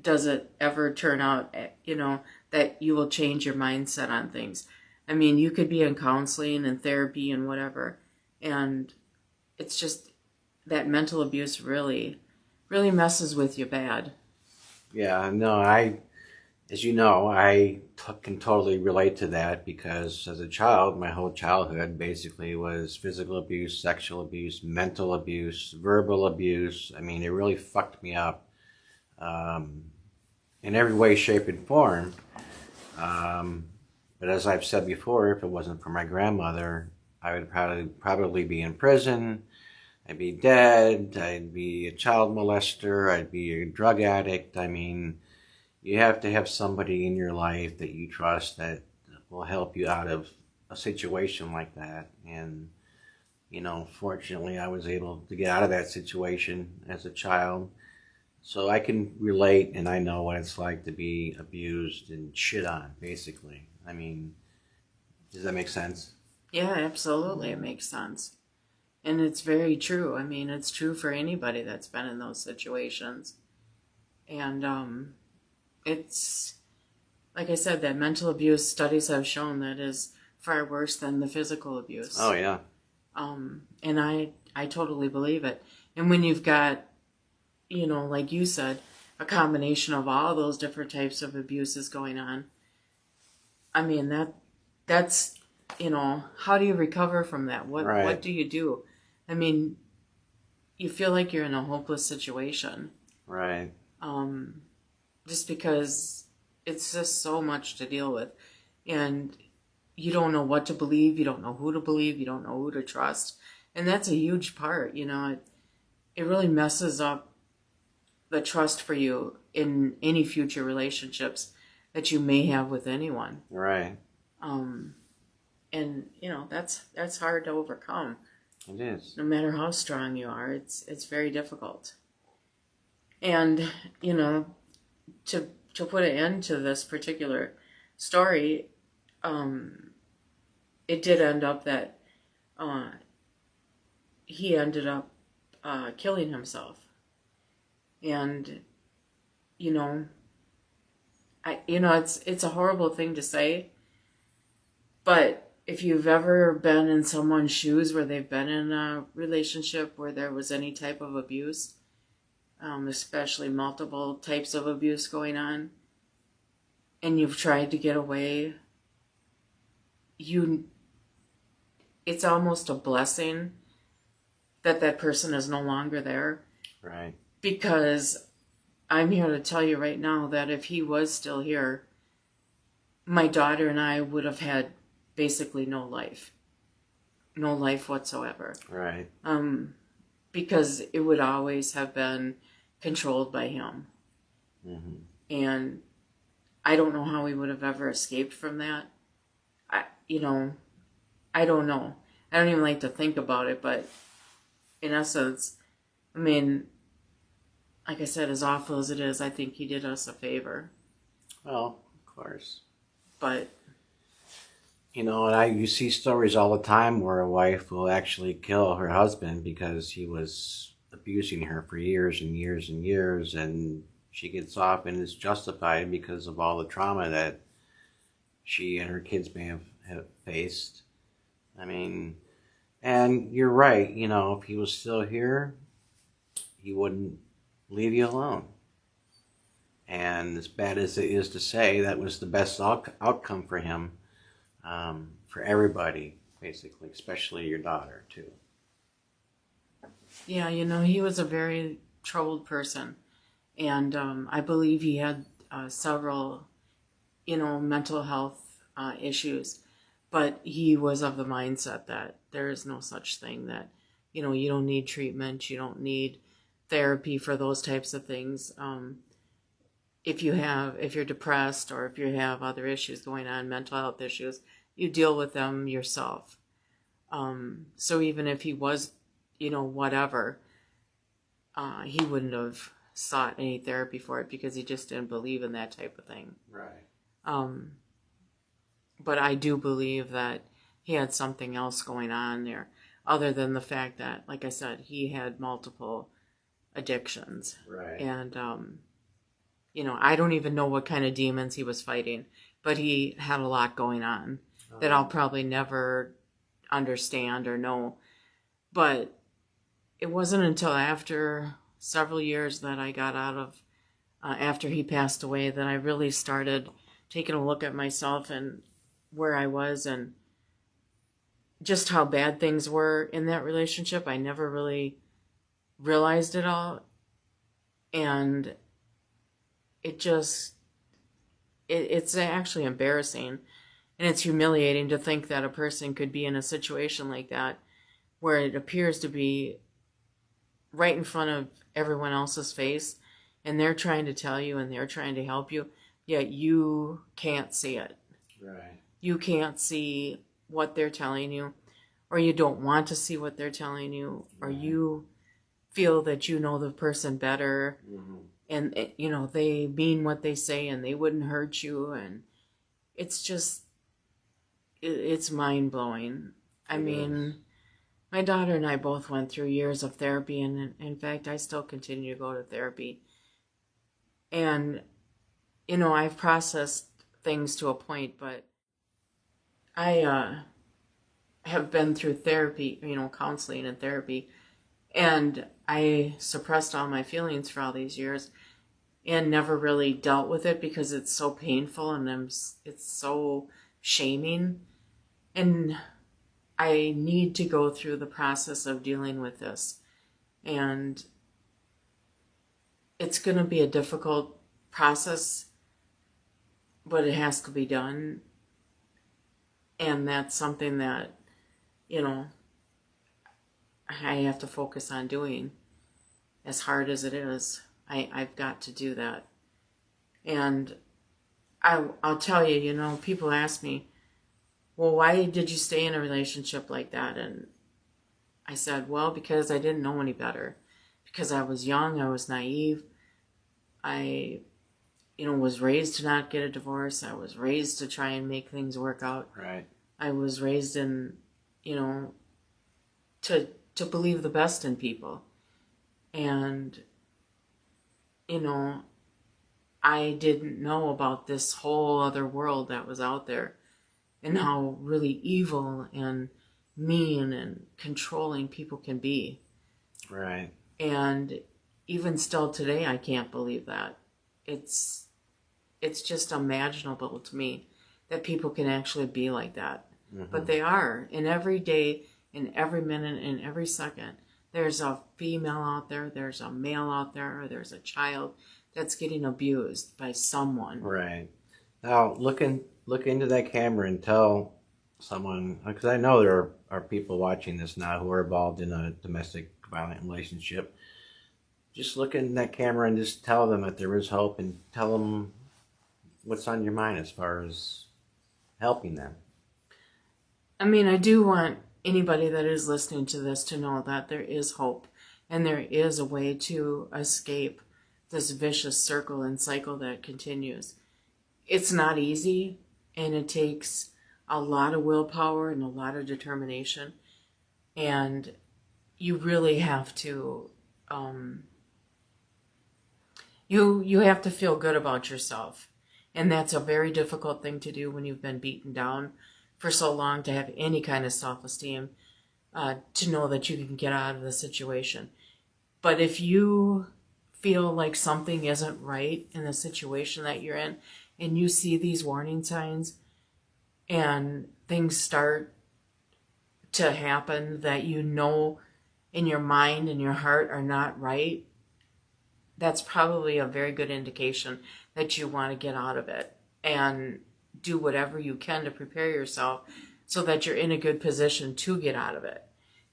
does it ever turn out, you know, that you will change your mindset on things. I mean, you could be in counseling and therapy and whatever, and it's just that mental abuse really messes with you bad. Yeah, no, as you know, can totally relate to that, because as a child, my whole childhood basically was physical abuse, sexual abuse, mental abuse, verbal abuse. I mean, it really fucked me up in every way, shape, and form. But as I've said before, if it wasn't for my grandmother, I would probably be in prison. I'd be dead. I'd be a child molester. I'd be a drug addict. I mean, you have to have somebody in your life that you trust that will help you out of a situation like that. And, you know, fortunately, I was able to get out of that situation as a child. So I can relate, and I know what it's like to be abused and shit on, basically. I mean, does that make sense? Yeah, absolutely, it makes sense. And it's very true. I mean, it's true for anybody that's been in those situations. And it's, like I said, that mental abuse, studies have shown that is far worse than the physical abuse. Oh, yeah. And I totally believe it. And when you've got, you know, like you said, a combination of all those different types of abuses going on, I mean, that's, you know, how do you recover from that? Right. What do you do? I mean, you feel like you're in a hopeless situation. Right. Just because it's just so much to deal with. And you don't know what to believe. You don't know who to believe. You don't know who to trust. And that's a huge part, you know. It really messes up the trust for you in any future relationships that you may have with anyone. Right. And, you know, that's hard to overcome. It is. No matter how strong you are, it's very difficult. And, you know, to put an end to this particular story, it did end up that he ended up killing himself. And, you know, it's a horrible thing to say, but if you've ever been in someone's shoes where they've been in a relationship where there was any type of abuse, especially multiple types of abuse going on, and you've tried to get away, it's almost a blessing that person is no longer there. Right. Because I'm here to tell you right now that if he was still here, my daughter and I would have had basically no life whatsoever. Right. Because it would always have been controlled by him. Mm-hmm. And I don't know how we would have ever escaped from that. I don't know. I don't even like to think about it, but in essence, I mean, like I said, as awful as it is, I think he did us a favor. Well, of course. But, you know, and you see stories all the time where a wife will actually kill her husband because he was abusing her for years and years and years, and she gets off and is justified because of all the trauma that she and her kids may have faced. I mean, and you're right, you know, if he was still here, he wouldn't leave you alone. And as bad as it is to say, that was the best outcome for him, for everybody, basically, especially your daughter, too. yeah, you know, he was a very troubled person. And I believe he had several, you know, mental health issues. But he was of the mindset that there is no such thing, that, you know, you don't need treatment, you don't need therapy for those types of things. If you're depressed, or if you have other issues going on, mental health issues, you deal with them yourself. So even if he was, you know, whatever, he wouldn't have sought any therapy for it, because he just didn't believe in that type of thing. Right. But I do believe that he had something else going on there, other than the fact that, like I said, he had multiple addictions. Right. And, you know, I don't even know what kind of demons he was fighting, but he had a lot going on that I'll probably never understand or know. But it wasn't until after several years that I got out of, after he passed away, that I really started taking a look at myself and where I was, and just how bad things were in that relationship. I never really realized it all. And it's actually embarrassing, and it's humiliating to think that a person could be in a situation like that, where it appears to be right in front of everyone else's face, and they're trying to tell you and they're trying to help you, yet you can't see it. Right. You can't see what they're telling you, or you don't want to see what they're telling you, or you feel that you know the person better, and you know, they mean what they say and they wouldn't hurt you, and it's just, it's mind-blowing. I mean, my daughter and I both went through years of therapy, and in fact, I still continue to go to therapy. And, you know, I've processed things to a point, but I have been through therapy, you know, counseling and therapy, and I suppressed all my feelings for all these years and never really dealt with it, because it's so painful and it's so shaming. And I need to go through the process of dealing with this. And it's going to be a difficult process, but it has to be done. And that's something that, you know, I have to focus on doing, as hard as it is. I've got to do that. And I'll tell you, you know, people ask me, well, why did you stay in a relationship like that? And I said, well, because I didn't know any better. Because I was young, I was naive. I, you know, was raised to not get a divorce. I was raised to try and make things work out. Right. I was raised in, you know, to believe the best in people. And, you know, I didn't know about this whole other world that was out there, and how really evil and mean and controlling people can be. Right. And even still today, I can't believe that. It's just unimaginable to me that people can actually be like that. But they are. And every day, in every minute, in every second, there's a female out there, there's a male out there, or there's a child that's getting abused by someone. Right. Now, look into that camera and tell someone, because I know there are people watching this now who are involved in a domestic violent relationship. Just look in that camera and just tell them that there is hope, and tell them what's on your mind as far as helping them. I mean, I do want anybody that is listening to this to know that there is hope, and there is a way to escape this vicious circle and cycle that continues. It's not easy, and it takes a lot of willpower and a lot of determination, and you really have to you have to feel good about yourself, and that's a very difficult thing to do when you've been beaten down for so long, to have any kind of self-esteem, to know that you can get out of the situation. But if you feel like something isn't right in the situation that you're in, and you see these warning signs, and things start to happen that you know in your mind and your heart are not right, that's probably a very good indication that you want to get out of it. And do whatever you can to prepare yourself so that you're in a good position to get out of it.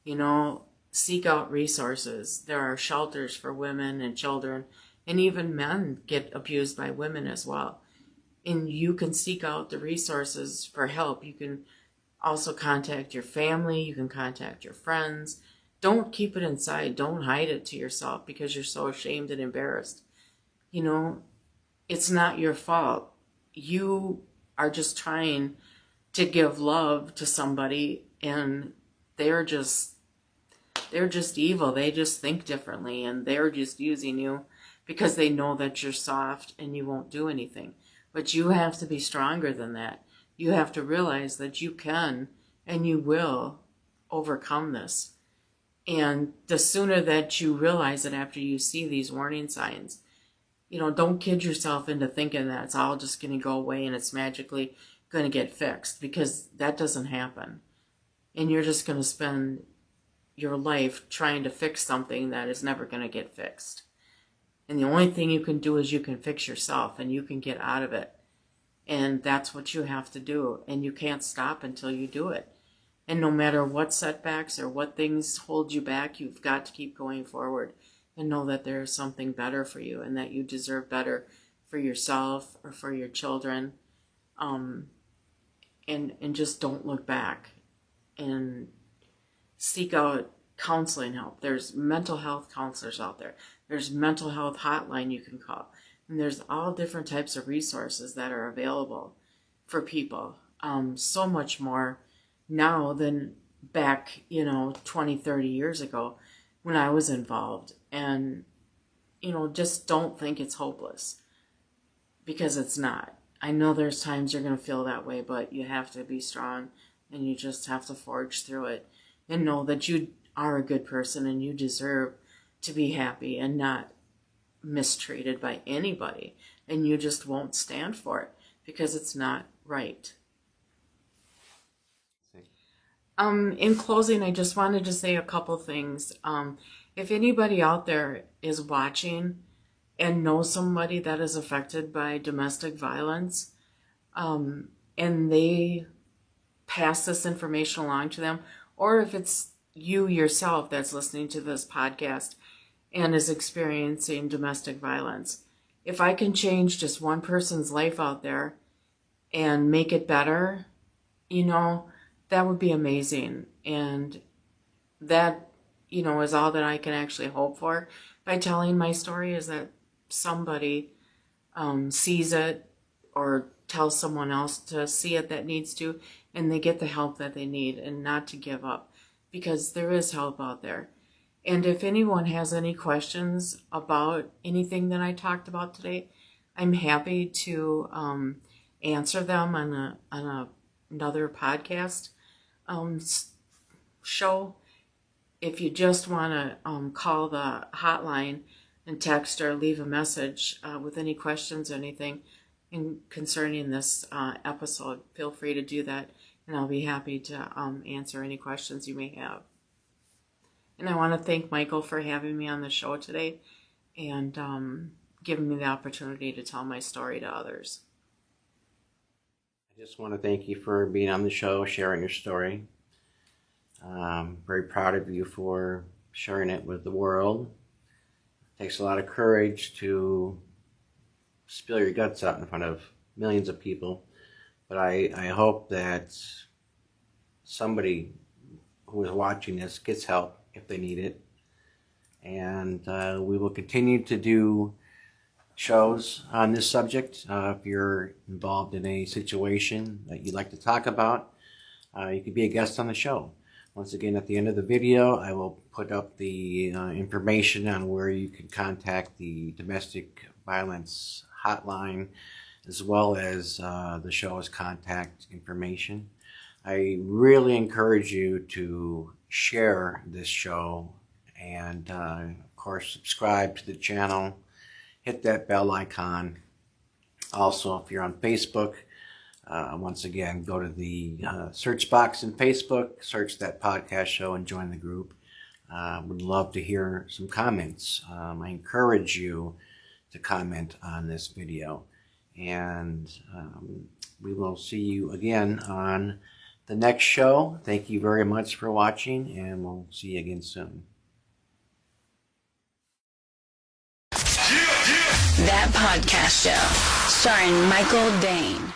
You know, seek out resources. There are shelters for women and children, and even men get abused by women as well. And you can seek out the resources for help. You can also contact your family. You can contact your friends. Don't keep it inside. Don't hide it to yourself because you're so ashamed and embarrassed. You know, it's not your fault. You are just trying to give love to somebody, and they're just evil. They just think differently, and they're just using you because they know that you're soft and you won't do anything. But you have to be stronger than that. You have to realize that you can and you will overcome this. And the sooner that you realize it after you see these warning signs, you know, don't kid yourself into thinking that it's all just going to go away and it's magically going to get fixed, because that doesn't happen. And you're just going to spend your life trying to fix something that is never going to get fixed. And the only thing you can do is you can fix yourself, and you can get out of it. And that's what you have to do. And you can't stop until you do it. And no matter what setbacks or what things hold you back, you've got to keep going forward and know that there is something better for you, and that you deserve better for yourself or for your children. And just don't look back, and seek out counseling help. There's mental health counselors out there. There's mental health hotline you can call. And there's all different types of resources that are available for people. So much more now than back, 20, 30 years ago when I was involved. And, just don't think it's hopeless, because it's not. I know there's times you're going to feel that way, but you have to be strong, and you just have to forge through it and know that you are a good person and you deserve to be happy and not mistreated by anybody, and you just won't stand for it because it's not right. In closing, I just wanted to say a couple things. If anybody out there is watching and knows somebody that is affected by domestic violence, and they pass this information along to them, or if it's you yourself that's listening to this podcast and is experiencing domestic violence, if I can change just one person's life out there and make it better, that would be amazing. And that, is all that I can actually hope for by telling my story, is that somebody sees it or tells someone else to see it that needs to, and they get the help that they need, and not to give up, because there is help out there. And if anyone has any questions about anything that I talked about today, I'm happy to answer them on another podcast show. If you just want to call the hotline and text or leave a message with any questions or anything concerning this episode, feel free to do that, and I'll be happy to answer any questions you may have. And I want to thank Michael for having me on the show today and giving me the opportunity to tell my story to others. I just want to thank you for being on the show, sharing your story. I'm very proud of you for sharing it with the world. It takes a lot of courage to spill your guts out in front of millions of people. But I hope that somebody who is watching this gets help if they need it. And we will continue to do shows on this subject. If you're involved in a situation that you'd like to talk about, you could be a guest on the show. Once again, at the end of the video, I will put up the information on where you can contact the domestic violence hotline, as well as the show's contact information. I really encourage you to share this show and, of course, subscribe to the channel. Hit that bell icon. Also, if you're on Facebook, once again, go to the search box in Facebook, search that podcast show, and join the group. Would love to hear some comments. I encourage you to comment on this video. And we will see you again on the next show. Thank you very much for watching, and we'll see you again soon. That Podcast Show, starring Michael Dane.